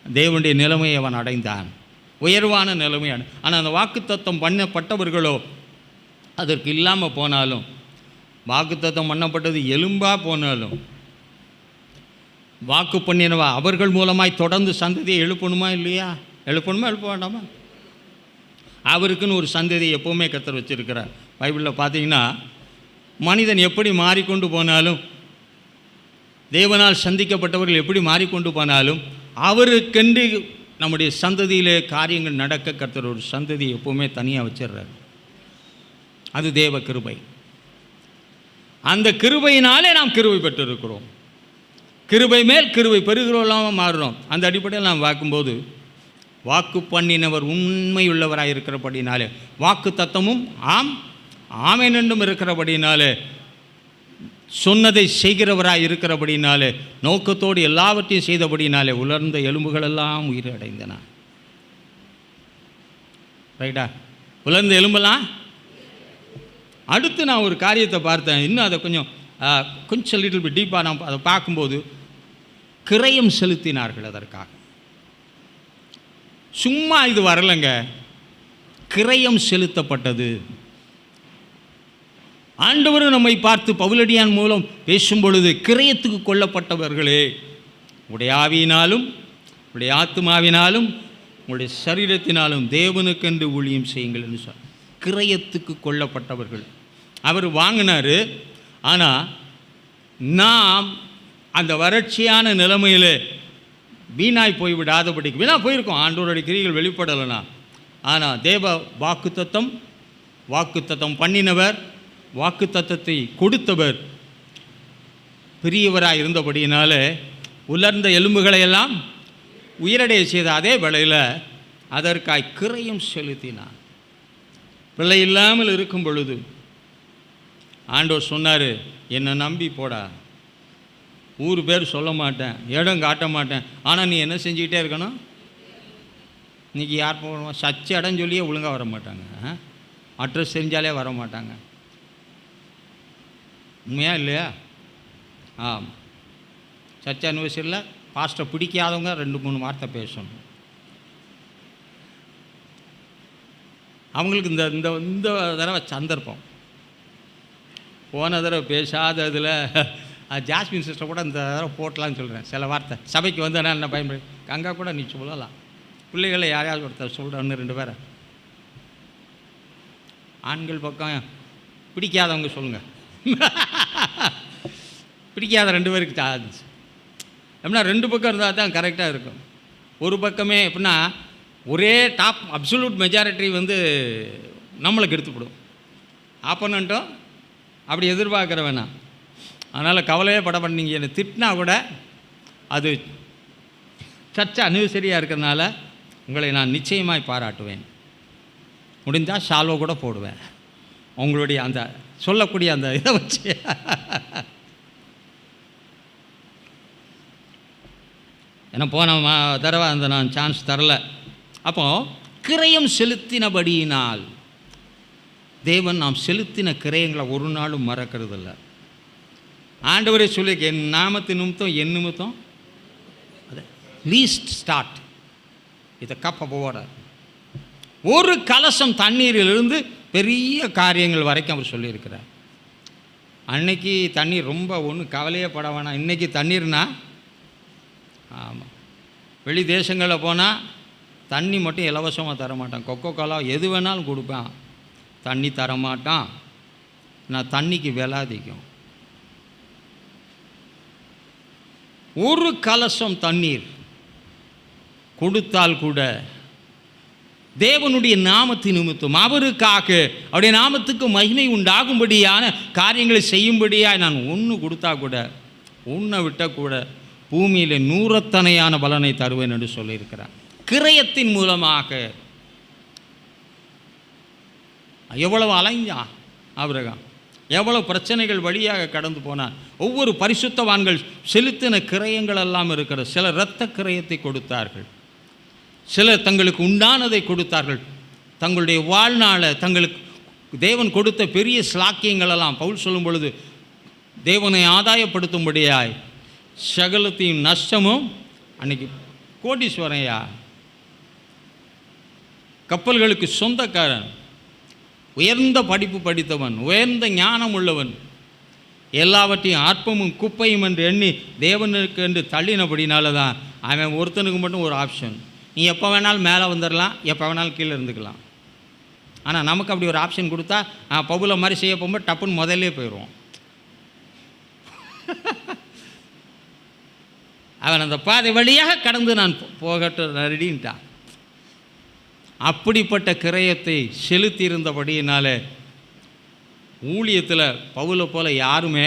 தேவனுடைய நிலைமையை அவன் அடைந்தான், உயர்வான நிலைமை. ஆனால் அந்த வாக்கு தத்துவம் பண்ணப்பட்டவர்களோ அதற்கு இல்லாமல் போனாலும், வாக்கு தத்துவம் பண்ணப்பட்டது எலும்பாக போனாலும், வாக்கு பண்ணினவா அவர்கள் மூலமாய் தொடர்ந்து சந்ததியை எழுப்பணுமா இல்லையா? எழுப்ப வேண்டாமா? அவருக்குன்னு ஒரு சந்ததியை எப்போவுமே கர்த்தர் வச்சுருக்கிறார். பைபிளில் பார்த்தீங்கன்னா மனிதன் எப்படி மாறிக்கொண்டு போனாலும், தேவனால் சந்திக்கப்பட்டவர்கள் எப்படி மாறிக்கொண்டு போனாலும், அவருக்கென்று நம்முடைய சந்ததியிலே காரியங்கள் நடக்க கர்த்தர் ஒரு சந்ததியை எப்போவுமே தனியாக வச்சிடுறார். அது தேவ கிருபை. அந்த கிருபையினாலே நாம் கிருபை பெற்றிருக்கிறோம். கிருபை மேல் கிருபை பெறுகிறோம், மாறுறோம். அந்த அடிப்படையில் நாம் பார்க்கும்போது வாக்கு பண்ணினவர் உண்மையுள்ளவராக இருக்கிறபடினாலே, வாக்கு தத்தமும் ஆமென் என்றும் இருக்கிறபடினாலே, சொன்னதை செய்கிறவராக இருக்கிறபடினாலே, நோக்கத்தோடு எல்லாவற்றையும் செய்தபடினாலே உலர்ந்த எலும்புகளெல்லாம் உயிரடைந்தன. ரைட்டா? உலர்ந்த எலும்பெல்லாம். அடுத்து நான் ஒரு காரியத்தை பார்த்தேன். இன்னும் அதை கொஞ்சம் லிட்டில் பிட் டீப்பாக நான் அதை பார்க்கும்போது, கிரயம் செலுத்தினார்கள். அதற்காக சும்மா இது வரலைங்க, கிரயம் செலுத்தப்பட்டது. ஆண்டவர் நம்மை பார்த்து பவுலடியான் மூலம் பேசும் பொழுது, கிரயத்துக்கு கொல்லப்பட்டவர்களே, உடைய ஆவியினாலும் உடைய ஆத்மாவினாலும் உங்களுடைய சரீரத்தினாலும் தேவனுக்கென்று ஊழியம் செய்யுங்கள் என்று சொன்னார். கிரயத்துக்கு கொல்லப்பட்டவர்கள் அவர் வாங்கினார். ஆனால் நாம் அந்த வறட்சியான நிலைமையில் வீணாய் போய்விடாதபடிக்கு, வீணாக போயிருக்கோம் ஆண்டவருடைய கிரியைகள் வெளிப்படலைனா. ஆனால் தேவ வாக்குத்தத்தம் பண்ணினவர், வாக்குத்தத்தத்தை கொடுத்தவர் பெரியவராக இருந்தபடியினால உலர்ந்த எலும்புகளை எல்லாம் உயிரடைய செய்த அதே வேளையில் அதற்காய் கிரயம் செலுத்தினார். பிள்ளை இல்லாமல் இருக்கும் பொழுது ஆண்டவர் சொன்னார், என்னை நம்பி போடா, ஊர் பேர் சொல்ல மாட்டேன், இடம் காட்ட மாட்டேன், ஆனால் நீ என்ன செஞ்சுக்கிட்டே இருக்கணும். இன்றைக்கி யார் போகணும், சர்ச்சை இடம் சொல்லியே ஒழுங்காக வர மாட்டாங்க, அட்ரஸ் தெரிஞ்சாலே வர மாட்டாங்க. உண்மையா இல்லையா? சர்ச் அனிவர்சரியில் பாஸ்டர் பிடிக்காதவங்க 2-3 வார்த்தை பேசணும். அவங்களுக்கு இந்த தடவை சந்தர்ப்பம். போன தடவை பேசாததில் ஜாஸ்மின் சிஸ்டர் கூட இந்த தடவை போட்டலான்னு சொல்கிறேன். சில வார்த்தை சபைக்கு வந்து என்ன பயன்படு அங்கே கூட நீ சொல்லலாம். பிள்ளைகளை யாரையாவது ஒருத்தர் சொல்கிற 1-2 பேரை ஆண்கள் பக்கம் பிடிக்காதவங்க சொல்லுங்கள். பிடிக்காத 2 பேருக்கு சார்ஜ் எப்படின்னா 2 பக்கம் இருந்தால் தான் கரெக்டாக இருக்கும். ஒரு பக்கமே எப்படின்னா ஒரே டாப் அப்சல்யூட் மெஜாரிட்டி வந்து நம்மளுக்கு எடுத்துப்படும். ஆப்போனண்ட்டும் அப்படி எதிர்பார்க்குற வேணாம். அதனால் கவலையே பட பண்ணீங்க. என்னை திட்டினா கூட அது சர்ச்சை அனிவர்சரியாக இருக்கிறதுனால உங்களை நான் நிச்சயமாய் பாராட்டுவேன். முடிஞ்சால் ஷால்வை கூட போடுவேன் உங்களுடைய அந்த சொல்லக்கூடிய அந்த இதை வச்சு. ஏன்னா போன தடவை அந்த நான் சான்ஸ் தரல. அப்போது கிரயம் செலுத்தினபடியினால் தேவன் நாம் செலுத்தின கிரயங்களை ஒரு நாளும் மறக்கிறது இல்லை. ஆண்டவரே சொல்லி என் நாமத்தின் நிமித்தம் என் நிமித்தம் லீஸ்ட் ஸ்டார்ட் இதை கப் ஆஃப் வாட்டர், ஒரு கலசம் தண்ணீரிலிருந்து பெரிய காரியங்கள் வரைக்கும் அவர் சொல்லியிருக்கிறார். அன்னைக்கு தண்ணீர் ரொம்ப ஒன்றும் கவலையே பட வேணாம். இன்றைக்கி தண்ணீர்னா ஆமாம், வெளி தேசங்களில் போனால் தண்ணி மட்டும் இலவசமாக தரமாட்டான். கொக்கோ கோலா எது வேணாலும் கொடுப்பான், தண்ணி தரமாட்டான். நான் தண்ணிக்கு விலை அதிகம். ஒரு கலசம் தண்ணீர் கொடுத்தால் கூட தேவனுடைய நாமத்தின் நிமித்தம் அவருக்காக அவருடைய நாமத்துக்கு மகிமை உண்டாகும்படியான காரியங்களை செய்யும்படியாக நான் ஒன்று கொடுத்தா கூட, ஒன்றை விட்டால் கூட பூமியில் 100 பலனை தருவேன் என்று சொல்லியிருக்கிறார். கிரயத்தின் மூலமாக எவ்வளவு அலைஞ்சான் ஆபிரகாம், எவ்வளவு பிரச்சனைகள் வழியாக கடந்து போனான். ஒவ்வொரு பரிசுத்தவான்கள் செலுத்தின கிரயங்கள் எல்லாம் இருக்கிற. சிலர் இரத்த கிரயத்தை கொடுத்தார்கள், சிலர் தங்களுக்கு உண்டானதை கொடுத்தார்கள். தங்களுடைய வாழ்நாளை தங்களுக்கு தேவன் கொடுத்த பெரிய ஸ்லாக்கியங்களெல்லாம் பவுல் சொல்லும் பொழுது தேவனை ஆதாயப்படுத்தும்படியாய் சகலத்தையும் நஷ்டமும். அன்னைக்கு கோடீஸ்வரையா, கப்பல்களுக்கு சொந்தக்காரன், உயர்ந்த படிப்பு படித்தவன், உயர்ந்த ஞானம் உள்ளவன், எல்லாவற்றையும் அற்பமும் குப்பையும் என்று எண்ணி தேவனுக்கு என்று தள்ளினபடினால தான் அவன் ஒருத்தனுக்கு மட்டும் ஒரு ஆப்ஷன். நீ எப்போ வேணாலும் மேலே வந்துடலாம், எப்போ வேணாலும் கீழே இருந்துக்கலாம். ஆனால் நமக்கு அப்படி ஒரு ஆப்ஷன் கொடுத்தா பவுல மாதிரி செய்ய போகும்போது டப்புன்னு முதல்லே போயிடுவோம். அவன் அந்த பாதை வழியாக கடந்து நான் போகட்டும் ரெடின்ட்டான். அப்படிப்பட்ட கிரயத்தை செலுத்தி இருந்தபடியினால ஊழியத்தில் பவுலை போல் யாருமே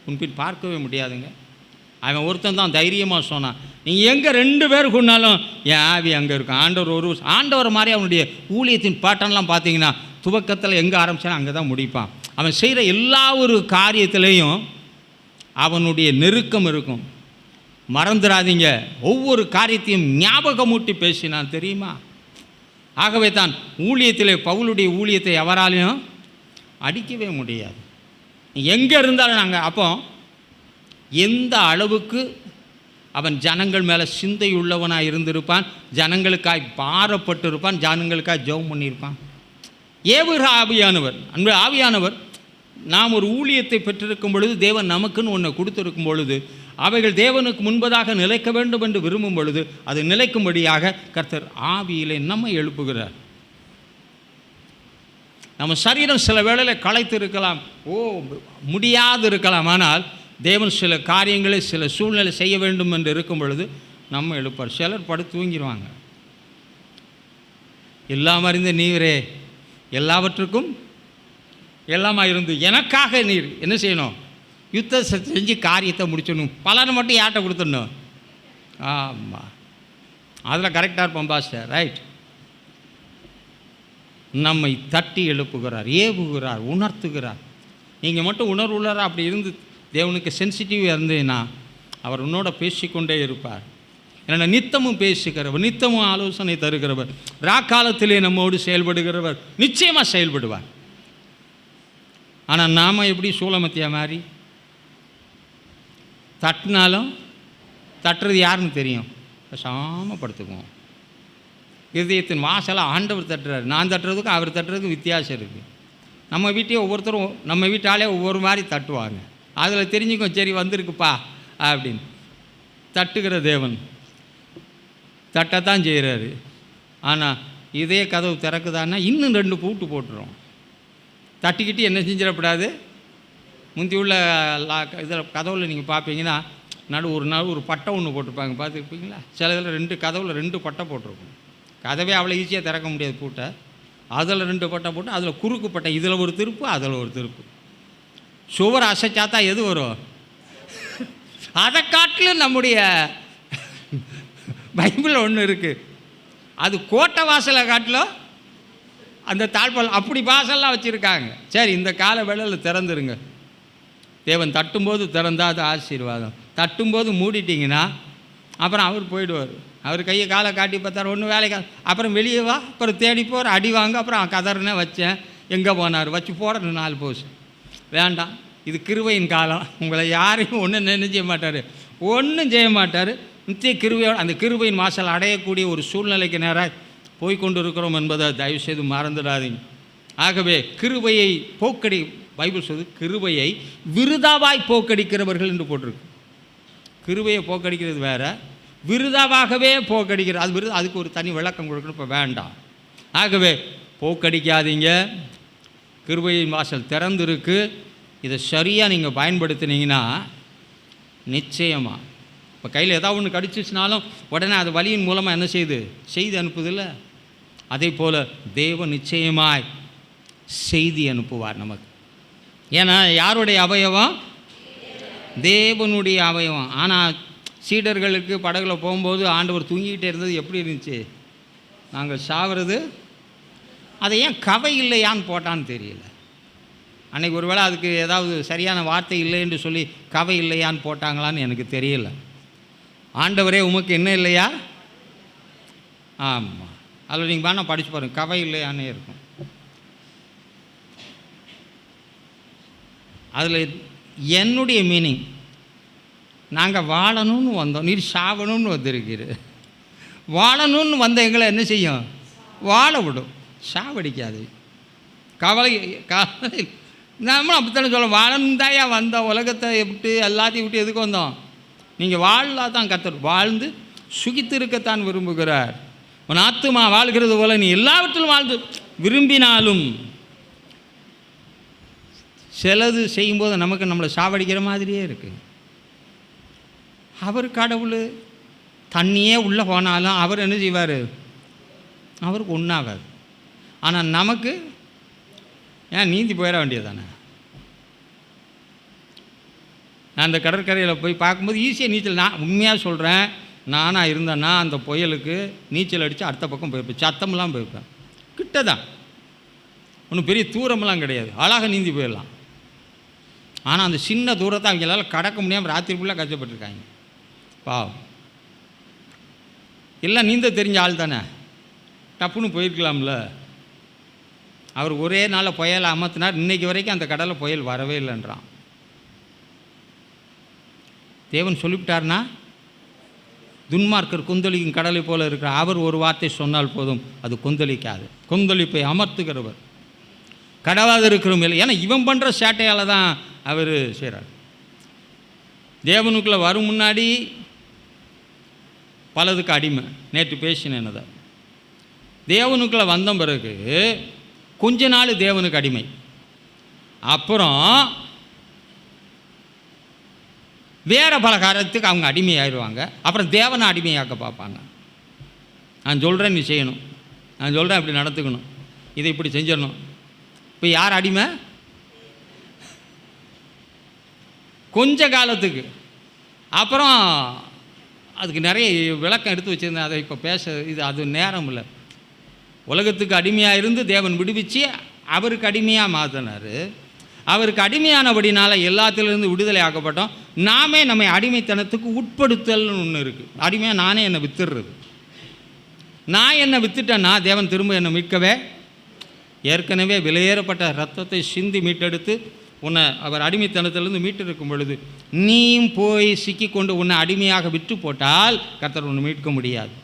முன்பின் பார்க்கவே முடியாதுங்க. அவன் ஒருத்தன் தான் தைரியமாக சொன்னான், நீங்கள் எங்கே 2 பேர் கொண்டாலும் என் ஆவி அங்கே இருக்கும். ஆண்டவர் மாதிரி அவனுடைய ஊழியத்தின் பாட்டெல்லாம் பார்த்தீங்கன்னா துவக்கத்தில் எங்கே ஆரம்பித்தாலும் அங்கே தான் முடிப்பான். அவன் செய்கிற எல்லா ஒரு காரியத்திலையும் அவனுடைய நெருக்கம் இருக்கும். மறந்துடாதீங்க, ஒவ்வொரு காரியத்தையும் ஞாபகமூட்டி பேசினான் தெரியுமா. ஆகவே தான் ஊழியத்திலே பவுலுடைய ஊழியத்தை எவராலையும் அடிக்கவே முடியாது. எங்கே இருந்தாலும் நாங்கள் அப்போ எந்த அளவுக்கு அவன் ஜனங்கள் மேலே சிந்தை உள்ளவனாக இருந்திருப்பான், ஜனங்களுக்காய் பாரப்பட்டு இருப்பான், ஜனங்களுக்காக ஜெபம் பண்ணியிருப்பான். ஏவுகிற ஆவியானவர், அன்பு ஆவியானவர், நாம் ஒரு ஊழியத்தை பெற்றிருக்கும் பொழுது, தேவன் நமக்குன்னு ஒன்று கொடுத்துருக்கும் பொழுது, அவைகள் தேவனுக்கு முன்பதாக நிலைக்க வேண்டும் என்று விரும்பும் பொழுது அது நிலைக்கும்படியாக கர்த்தர் ஆவியிலே நம்மை எழுப்புகிறார். நம்ம சரீரம் சில வேளையில் களைத்து இருக்கலாம், முடியாது இருக்கலாம். ஆனால் தேவன் சில காரியங்களை சில சூழ்நிலை செய்ய வேண்டும் என்று இருக்கும் பொழுது நம்ம எழுப்பார். சிலர் படுத்து தூங்கிடுவாங்க. எல்லாம் அறிந்த நீரே, எல்லாவற்றுக்கும் எல்லாமா இருந்து எனக்காக நீர் என்ன செய்யணும், யுத்தத்தை செஞ்சு காரியத்தை முடிச்சிடணும். பலனை மட்டும் யார்கிட்ட கொடுத்துடணும். ஆமாம், அதில் கரெக்டாக இருப்போம் பாஸ்டர், ரைட். நம்மை தட்டி எழுப்புகிறார், ஏவுகிறார், உணர்த்துகிறார். நீங்கள் மட்டும் உணர்வுள்ளராக அப்படி இருந்து தேவனுக்கு சென்சிட்டிவாக இருந்தீங்கன்னா அவர் உன்னோட பேசிக்கொண்டே இருப்பார். ஏன்னா நித்தமும் பேசுகிறவர், நித்தமும் ஆலோசனை தருகிறவர், ராக்காலத்திலே நம்மோடு செயல்படுகிறவர், நிச்சயமாக செயல்படுவார். ஆனால் நாம் எப்படி சூலமத்தியா மாதிரி தட்டினாலும் தட்டுறது யாருன்னு தெரியும், பேசாமல் படுத்துக்குவோம். இதயத்தின் வாசலை ஆண்டவர் தட்டுறாரு, நான் தட்டுறதுக்கும் அவர் தட்டுறதுக்கும் வித்தியாசம் இருக்குது. நம்ம வீட்டையே ஒவ்வொருத்தரும் நம்ம வீட்டாலே ஒவ்வொரு மாதிரி தட்டுவாங்க. அதில் தெரிஞ்சுக்கும், சரி வந்திருக்குப்பா அப்படின்னு. தட்டுகிற தேவன் தட்டத்தான் செய்கிறாரு. ஆனால் இதே கதவு திறக்குதான்னா இன்னும் 2 பூட்டு போட்டுரும். தட்டிக்கிட்டு என்ன செஞ்சிடக்கூடாது, முந்தி உள்ள இதில் கதவுல நீங்கள் பார்ப்பீங்கன்னா ஒரு பட்டை ஒன்று போட்டிருப்பாங்க, பார்த்துருப்பீங்களா? சில இதில் 2 கதவுல 2 பட்டை போட்டிருக்கும். கதவே அவ்வளோ ஈஸியாக திறக்க முடியாது பூட்டை. அதில் 2 பட்டை போட்டு அதில் குறுக்கு பட்டை, இதில் ஒரு திருப்பு அதில் ஒரு திருப்பு. சுவர் அசைச்சாத்தா எது வரும்? அதை காட்டிலும் நம்முடைய பைபிளில் ஒன்று இருக்குது. அது கோட்டை வாசலை காட்டிலும் அந்த தாழ்பால் அப்படி வாசல்லாம் வச்சுருக்காங்க. சரி, இந்த கால வேளையில் திறந்துருங்க. தேவன் தட்டும்போது திறந்தால் அது ஆசீர்வாதம். தட்டும்போது மூடிட்டிங்கன்னா அப்புறம் அவர் போயிடுவார். அவர் கையை காலை காட்டி பார்த்தார், ஒன்றும் வேலைக்கு. அப்புறம் வெளியே வா, அப்புறம் தேடி போகிற, அடி வாங்க. அப்புறம் கதறினே வச்சேன், எங்கே போனார்? வச்சு போடணும் 4 போஸ். வேண்டாம், இது கிருபையின் காலம். உங்களை யாரையும் ஒன்றும் செய்ய மாட்டார், ஒன்றும் செய்ய மாட்டார். நித்திய கிருபையோடு அந்த கிருபையின் வாசல் அடையக்கூடிய ஒரு சூழ்நிலைக்கு நேராக போய்கொண்டு இருக்கிறோம் என்பதை தயவுசெய்து மறந்துடாதீங்க. ஆகவே கிருபையை போக்கடி, பைபிள் சொல்லுது கிருபையை விருதாவாய் போக்கடிக்கிறவர்கள் என்று போட்டிருக்கு. கிருபையை போக்கடிக்கிறது வேறு, விருதாவாகவே போக்கடிக்கிறது அது அதுக்கு ஒரு தனி விளக்கம் கொடுக்கணும். இப்போ வேண்டாம். ஆகவே போக்கடிக்காதீங்க. கிருபையின் வாசல் திறந்துருக்கு. இதை சரியாக நீங்கள் பயன்படுத்தினீங்கன்னா நிச்சயமாக இப்போ கையில் ஏதாவது ஒன்று கடிச்சிச்சுனாலும் உடனே அது வலியின் மூலமாக என்ன செய்தி அனுப்புதில்ல? அதே போல் தேவன் நிச்சயமாய் செய்தி அனுப்புவார் நமக்கு. ஏன்னா யாருடைய அவயவம்? தேவனுடைய அவயவம். ஆனால் சீடர்களுக்கு படகுல போகும்போது ஆண்டவர் தூங்கிக்கிட்டே இருந்தது எப்படி இருந்துச்சு? நாங்கள் சாவது அதை ஏன் கவை இல்லையான்னு போட்டான்னு தெரியல. அன்றைக்கி ஒரு வேளை அதுக்கு ஏதாவது சரியான வார்த்தை இல்லை என்று சொல்லி கவை இல்லையான்னு போட்டாங்களான்னு எனக்கு தெரியல. ஆண்டவரே உமக்கு என்ன இல்லையா? ஆமாம், அதில் நீங்கள் வேணால் படித்து பாருங்கள், கவை இல்லையானே இருக்கும். அதில் என்னுடைய மீனிங், நாங்கள் வாழணும்னு வந்தோம், நீர் சாவணும்னு வந்திருக்கிற. வாழணும்னு வந்த எங்களை என்ன செய்யும்? வாழ விடும், சாவடிக்காது. கவலை நம்மளும் அப்படித்தானே சொல்ல, வாழணும் தாயா வந்தோம், உலகத்தை விட்டு எல்லாத்தையும் விட்டு எதுக்கு வந்தோம்? நீங்கள் வாழலாம் தான் கர்த்தர் வாழ்ந்து சுகித்து இருக்கத்தான் விரும்புகிறார். உன் ஆத்துமா வாழ்கிறது போல நீ எல்லாவற்றிலும் வாழ்ந்து விரும்பினாலும் சிலது செய்யும்போது நமக்கு நம்மளை சாவடிக்கிற மாதிரியே இருக்குது. அவர் கடவுள், தண்ணியே உள்ளே போனாலும் அவர் என்ன செய்வார்? அவருக்கு ஒன்றாகாது. ஆனால் நமக்கு ஏன் நீந்தி போயிட வேண்டியது தானே? நான் அந்த கடற்கரையில் போய் பார்க்கும்போது ஈஸியாக நீச்சல், நான் உண்மையாக சொல்கிறேன், நானாக இருந்தேன்னா அந்த புயலுக்கு நீச்சல் அடித்து அடுத்த பக்கம் போயிருப்பேன், சத்தமெல்லாம் போயிருப்பேன். கிட்ட தான், ஒன்றும் பெரிய தூரமெல்லாம் கிடையாது, அழகாக நீந்தி போயிடலாம். ஆனால் அந்த சின்ன தூரத்தை அவங்களால கடக்க முடியாமல் ராத்திரி ஃபுல்லாக கஷ்டப்பட்டுருக்காங்க. பாவம். எல்லாம் நீந்த தெரிஞ்ச ஆள் தானே, டப்புன்னு போயிருக்கலாம்ல. அவர் ஒரே நாளில் புயலை அமர்த்தினார். இன்றைக்கி வரைக்கும் அந்த கடலில் புயல் வரவே இல்லைன்றான். தேவன் சொல்லிவிட்டார்னா துன்மார்க்கர் கொந்தளிக்கும் கடலை போல இருக்கிற அவர் ஒரு வார்த்தை சொன்னால் போதும், அது கொந்தளிக்காது. கொந்தளிப்பை அமர்த்துகிறவர் கடவாது இருக்கிறோம் இல்லை. ஏன்னா இவன் பண்ணுற சேட்டையால் தான் அவர் செய்கிறார். தேவனுக்குள்ளே வரும் முன்னாடி பலதுக்கு அடிமை. நேற்று பேசினேன் அதை. தேவனுக்குள்ளே வந்த பிறகு கொஞ்ச நாள் தேவனுக்கு அடிமை, அப்புறம் வேறு பல காரியத்துக்கு அவங்க அடிமையாகிடுவாங்க. அப்புறம் தேவனை அடிமையாக்க பார்ப்பாங்க. நான் சொல்கிறேன் நீ செய்யணும், நான் சொல்கிறேன் இப்படி நடத்துக்கணும், இதை இப்படி செஞ்சிடணும். இப்போ யார் அடிமை? கொஞ்ச காலத்துக்கு. அப்புறம் அதுக்கு நிறைய விளக்கம் எடுத்து வச்சுருந்தேன், அதை இப்போ பேச இது அது நேரம் இல்லை. உலகத்துக்கு அடிமையாக இருந்து தேவன் விடுவிச்சு அவருக்கு அடிமையாக மாற்றினார். அவருக்கு அடிமையானபடினால எல்லாத்திலிருந்து விடுதலை ஆக்கப்பட்டோம். நாமே நம்மை அடிமைத்தனத்துக்கு உட்படுத்தல்னு ஒன்று இருக்குது. அடிமையாக நானே என்னை வித்துடுறது. நான் என்னை வித்துட்டேன்னா தேவன் திரும்ப என்னை மீட்கவே, ஏற்கனவே விலையேறப்பட்ட ரத்தத்தை சிந்தி மீட்டெடுத்து உன்னை அவர் அடிமைத்தனத்திலிருந்து மீட்டெடுக்கும் பொழுது நீயும் போய் சிக்கிக்கொண்டு உன்னை அடிமையாக விட்டு போட்டால் கர்த்தர் உன்னை மீட்க முடியாது.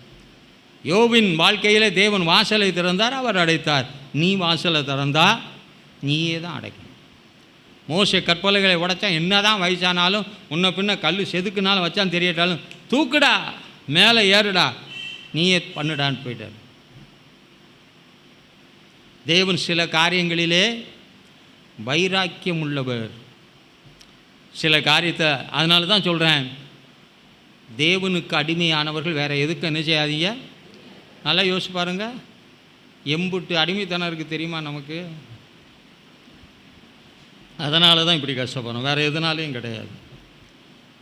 யோபின் வாழ்க்கையில் தேவன் வாசலை திறந்தார், அவர் அடைத்தார். நீ வாசலை திறந்தா நீயே தான் அடைக்கணும். மோசே கற்பலைகளை உடைச்சா என்ன தான் வயசானாலும் முன்ன பின்ன கல் செதுக்குனாலும் வச்சான்னு தெரியட்டாலும் தூக்குடா, மேலே ஏறுடா, நீயே பண்ணுடான்னு போயிட்டார். தேவன் சில காரியங்களிலே வைராக்கியம் உள்ளவர். சில காரியத்தை அதனால தான் சொல்கிறேன், தேவனுக்கு அடிமையானவர்கள் வேறு எதுக்கு என்ன செய்யாதீங்க. நல்லா யோசிச்சு பாருங்கள், எம்புட்டு அடிமைத்தனம் இருக்குது தெரியுமா நமக்கு? அதனால தான் இப்படி கஷ்டப்படுறோம், வேறு எதுனாலையும் கிடையாது.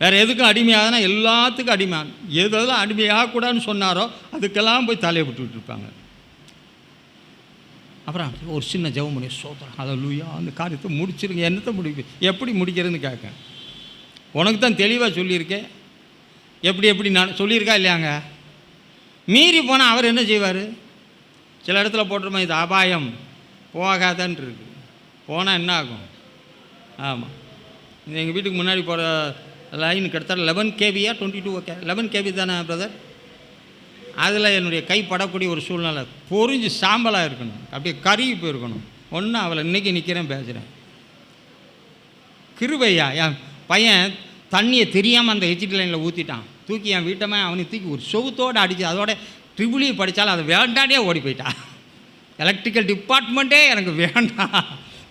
வேறு எதுக்கும் அடிமையாகனா எல்லாத்துக்கும் அடிமையாக, எதெல்லாம் அடிமையாகக்கூடாதுன்னு சொன்னாரோ அதுக்கெல்லாம் போய் தலையை விட்டுக்கிட்டு இருப்பாங்க. அப்புறம் ஒரு சின்ன ஜெபம் பண்ணி சோத்திரம் ஹல்லேலூயா அந்த காரியத்தை முடிச்சிருங்க. என்னத்தை எப்படி முடிக்கிறதுன்னு கேட்க, உனக்கு தான் தெளிவாக சொல்லியிருக்கேன். எப்படி நான் சொல்லியிருக்கா இல்லையாங்க? மீறி போனால் அவர் என்ன செய்வார்? சில இடத்துல போட்டுருமா, இது அபாயம் போகாதன் இருக்கு, போனால் என்ன ஆகும்? ஆமாம், எங்கள் வீட்டுக்கு முன்னாடி போகிற லைன் கிட்டத்தட்ட 11 kVயா 22 ஓகே 11 kV தானே பிரதர்? அதில் என்னுடைய கை படக்கூடிய ஒரு சூழ்நிலை, பொறிஞ்சு சாம்பலாக இருக்கணும், அப்படியே கருகி போயிருக்கணும். ஒன்றும் அவளை இன்றைக்கி நிற்கிறேன் பேசுகிறேன். கிருபையா, என் பையன் தண்ணியை தெரியாமல் அந்த ஹெச்டி லைனில் ஊற்றிட்டான், தூக்கி என் வீட்டமே அவனை தூக்கி ஒரு சொவுத்தோடு அடித்து, அதோட ட்ரிபிளி படித்தாலும் அதை வேண்டானே ஓடி போயிட்டான். எலக்ட்ரிக்கல் டிபார்ட்மெண்ட்டே எனக்கு வேண்டாம்,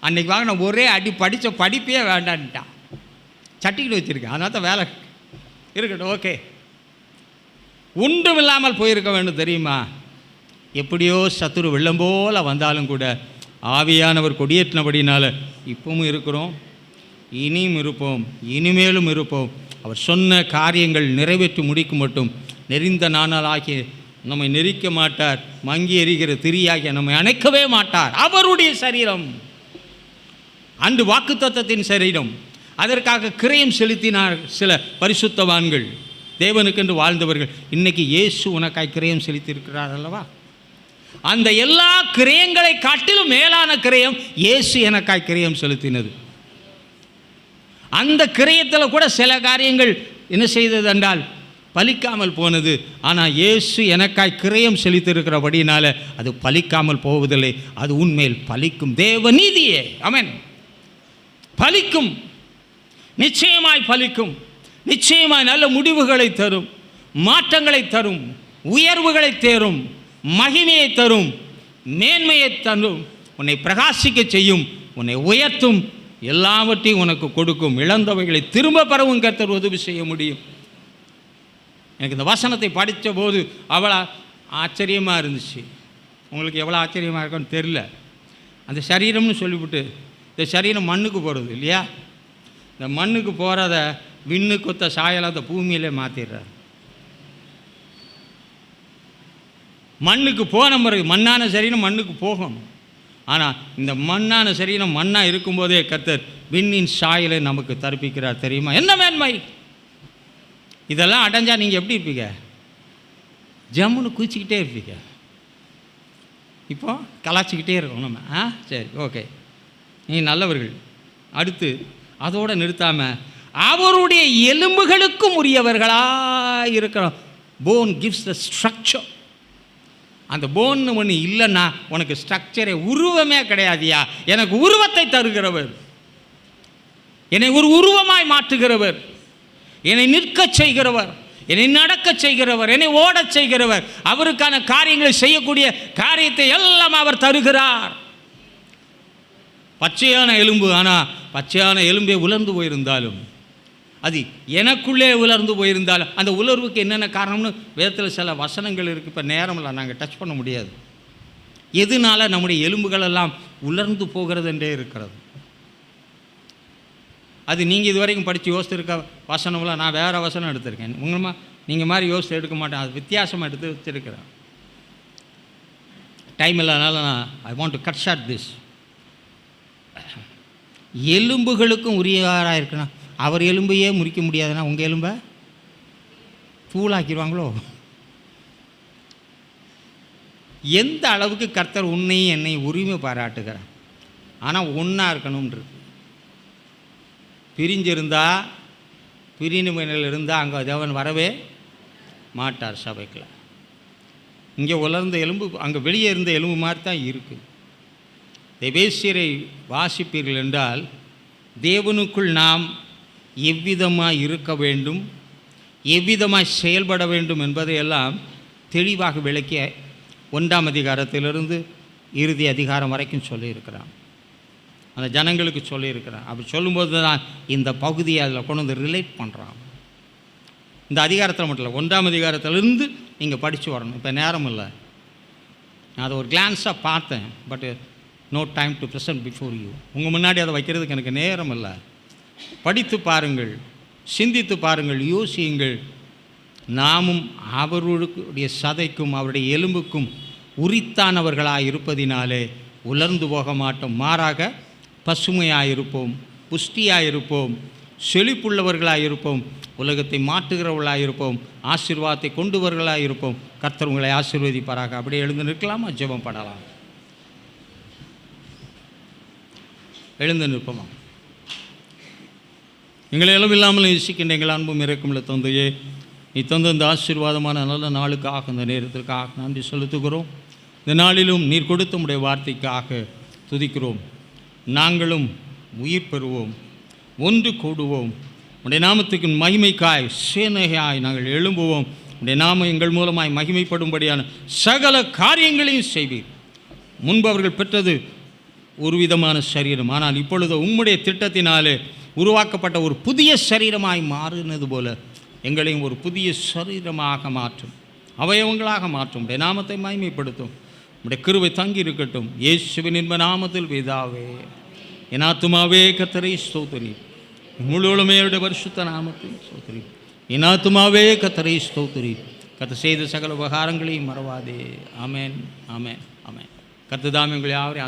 அன்றைக்கி வாங்க நான் ஒரே அடி படித்த படிப்பே வேண்டான்ட்டான். சட்டிக்கிட்டு வச்சுருக்கேன், அதனால தான் வேலை இருக்கட்டும் ஓகே. ஒன்றும் இல்லாமல் போயிருக்க வேண்டும் தெரியுமா? எப்படியோ சத்துரு வெள்ளம் போல் வந்தாலும் கூட ஆவியானவர் கொடியேற்றினபடினால இப்பவும் இருக்கிறோம், இனியும் இருப்போம், இனிமேலும் இருப்போம். அவர் சொன்ன காரியங்கள் நிறைவேற்றி முடிக்கும் மட்டும் நெறிந்த நாணலாகி நம்மை நெரிக்க மாட்டார், மங்கி எறிகிற திரியாகிய நம்மை அணைக்கவே மாட்டார். அவருடைய சரீரம் அன்று வாக்குத்தத்தத்தின் சரீரம், அதற்காக கிரயம் செலுத்தினார் சில பரிசுத்தவான்கள், தேவனுக்கென்று வாழ்ந்தவர்கள். இன்றைக்கி இயேசு உனக்காய் கிரயம் செலுத்தி இருக்கிறார் அல்லவா? அந்த எல்லா கிரயங்களை காட்டிலும் மேலான கிரயம் இயேசு எனக்காய் கிரயம் செலுத்தினது. அந்த கிரயத்தில் கூட சில காரியங்கள் என்ன செய்தது என்றால் பலிக்காமல் போனது. ஆனால் இயேசு எனக்காய் கிரயம் செலுத்தியிருக்கிறபடினால அது பலிக்காமல் போவதில்லை, அது உண்மையில் பலிக்கும். தேவ நீதியே ஆமென், பலிக்கும், நிச்சயமாய் பலிக்கும், நிச்சயமாய் நல்ல முடிவுகளை தரும், மாற்றங்களை தரும், உயர்வுகளை தரும், மகிமையை தரும், மேன்மையை தரும், உன்னை பிரகாசிக்க செய்யும், உன்னை உயர்த்தும், எல்லாவற்றையும் உனக்கு கொடுக்கும். இழந்தவைகளை திரும்ப பெறவும் கர்த்தர் உதவி செய்ய முடியும். எனக்கு இந்த வசனத்தை படித்த போது அவ்வளோ ஆச்சரியமாக இருந்துச்சு. உங்களுக்கு எவ்வளோ ஆச்சரியமாக இருக்குன்னு தெரில. அந்த சரீரம்னு சொல்லிவிட்டு இந்த சரீரம் மண்ணுக்கு போகிறது இல்லையா? இந்த மண்ணுக்கு போகிறத விண்ணு கொத்த சாயலை அந்த பூமியிலே மாற்றிடுறார். மண்ணுக்கு போன பிறகு மண்ணான சரீரம் மண்ணுக்கு போகணும். ஆனால் இந்த மண்ணான சரீரம் மண்ணாக இருக்கும்போதே கர்த்தர் விண்ணின் சாயலை நமக்கு தரிப்பிக்கிறார். தெரியுமா என்ன மேன்மை? இதெல்லாம் அடைஞ்சால் நீங்கள் எப்படி இருப்பீங்க? ஜம்முன்னு குதிச்சிக்கிட்டே இருப்பீங்க. இப்போ கலாச்சிக்கிட்டே இருக்கோம் நம்ம. சரி ஓகே, நீ நல்லவர்கள். அடுத்து அதோடு நிறுத்தாமல் அவருடைய எலும்புகளுக்கும் உரியவர்களாக இருக்கிறோம். Phone gives the structure. அந்த போன்னு ஒன்று இல்லைன்னா உனக்கு ஸ்ட்ரக்சரே உருவமே கிடையாதியா. எனக்கு உருவத்தை தருகிறவர், என்னை ஒரு உருவமாய் மாற்றுகிறவர், என்னை நிற்க செய்கிறவர், என்னை நடக்க செய்கிறவர், என்னை ஓடச் செய்கிறவர், அவருக்கான காரியங்களை செய்யக்கூடிய காரியத்தை எல்லாம் அவர் தருகிறார். பச்சையான எலும்பு, ஆனால் பச்சையான எலும்பே உலர்ந்து போயிருந்தாலும், அது எனக்குள்ளே உலர்ந்து போயிருந்தாலும் அந்த உலர்வுக்கு என்னென்ன காரணம்னு வேதத்தில் சில வசனங்கள் இருக்குது. இப்போ நேரம் இல்லை, நாங்கள் டச் பண்ண முடியாது. எதனால் நம்முடைய எலும்புகளெல்லாம் உலர்ந்து போகிறது என்றே இருக்கிறது. அது நீங்கள் இது வரைக்கும் படித்து யோசித்திருக்க வசனம்லாம் நான் வேறு வசனம் எடுத்திருக்கேன். உங்களமா நீங்கள் மாதிரி யோசித்து எடுக்க மாட்டேன், அது வித்தியாசமாக எடுத்து வச்சுருக்கிறேன். டைம் இல்லாதனால நான் I want to cut short this. எலும்புகளுக்கும் உரியவராக இருக்கணும். அவர் எலும்பையே முறிக்க முடியாதுன்னா உங்கள் எலும்பை தூளாக்கிடுவாங்களோ? எந்த அளவுக்கு கர்த்தர் உன்னையும் என்னையும் உரிமை பாராட்டுகிறார். ஆனால் ஒன்றா இருக்கணும்ன்றது. பிரிஞ்சிருந்தால் பிரிநிலையில் இருந்தால் அங்கே தேவன் வரவே மாட்டார் சபைக்குள்ள. இங்கே உலர்ந்த எலும்பு அங்கே வெளியே இருந்த எலும்பு மாதிரி தான் இருக்குது. எபேசியரை வாசிப்பீர்கள் என்றால் தேவனுக்குள் நாம் எவ்விதமாக இருக்க வேண்டும், எவ்விதமாக செயல்பட வேண்டும் என்பதையெல்லாம் தெளிவாக விளக்கிய 1ஆம் அதிகாரத்திலிருந்து இறுதி அதிகாரம் வரைக்கும் சொல்லியிருக்கிறான். அந்த ஜனங்களுக்கு சொல்லியிருக்கிறான். அப்படி சொல்லும்போது தான் இந்த பகுதியை அதில் கொண்டு வந்து ரிலேட் பண்ணுறான். இந்த அதிகாரத்தில் மட்டும் இல்லை, 1ஆம் அதிகாரத்திலிருந்து நீங்கள் படித்து வரணும். இப்போ நேரம் இல்லை, நான் அதை ஒரு கிளான்ஸாக பார்த்தேன். But no time to present before you. உங்கள் முன்னாடி அதை வைக்கிறதுக்கு எனக்கு நேரம் இல்லை. படித்து பாருங்கள், சிந்தித்து பாருங்கள், யோசியுங்கள். நாமும் அவருடைய சதைக்கும் அவருடைய எலும்புக்கும் உரித்தானவர்களாக இருப்பதினாலே உலர்ந்து போக மாட்டோம். மாறாக பசுமையாக இருப்போம், புஷ்டியாக இருப்போம், செழிப்புள்ளவர்களாக இருப்போம், உலகத்தை மாற்றுகிறவர்களாக இருப்போம், ஆசீர்வாதத்தை கொண்டுவர்களாக இருப்போம். கர்த்தர் உங்களை ஆசீர்வதிப்பாராக. அப்படியே எழுந்து நிற்கலாமா? ஜெபம் பண்ணலாம். எழுந்து நிற்போமா? எங்களை அளவில்லாமல் நேசிக்கின்ற எங்கள் அன்பும் இறக்கமுள்ள தந்தையே, நீ தந்த இந்த ஆசீர்வாதமான நல்ல நாளுக்காக, இந்த நேரத்திற்காக நன்றி செலுத்துகிறோம். இந்த நாளிலும் நீர் கொடுத்த உடைய வார்த்தைக்காக துதிக்கிறோம். நாங்களும் உயிர் பெறுவோம், ஒன்று கூடுவோம், உடைய நாமத்துக்கு மகிமைக்காய் சேனையாய் நாங்கள் எழும்புவோம். உடைய நாமம் எங்கள் மூலமாய் மகிமைப்படும்படியான சகல காரியங்களையும் செய்வீர். முன்பு அவர்கள் பெற்றது ஒரு விதமான சரீரம், ஆனால் இப்பொழுது உம்முடைய திட்டத்தினாலே உருவாக்கப்பட்ட ஒரு புதிய சரீரமாய் மாறினது போல எங்களையும் ஒரு புதிய சரீரமாக மாற்றும், அவயவங்களாக மாற்றும். உடைய நாமத்தை மகிமைப்படுத்தும். உடைய கிருபை தங்கி இருக்கட்டும். இயேசுவின் இன்ப நாமத்தில் பிதாவே. என் ஆத்துமாவே கர்த்தரை ஸ்தோத்திரி, முழுமையுடைய பரிசுத்த நாமத்தில் ஸ்தோத்திரி. என் ஆத்துமாவே கர்த்தரை ஸ்தோத்திரி, கர்த்தர் செய்த சகல உபகாரங்களையும் மறவாதே. ஆமென், ஆமென், ஆமென். கர்த்தர் தாமே உங்களை யாவரையும்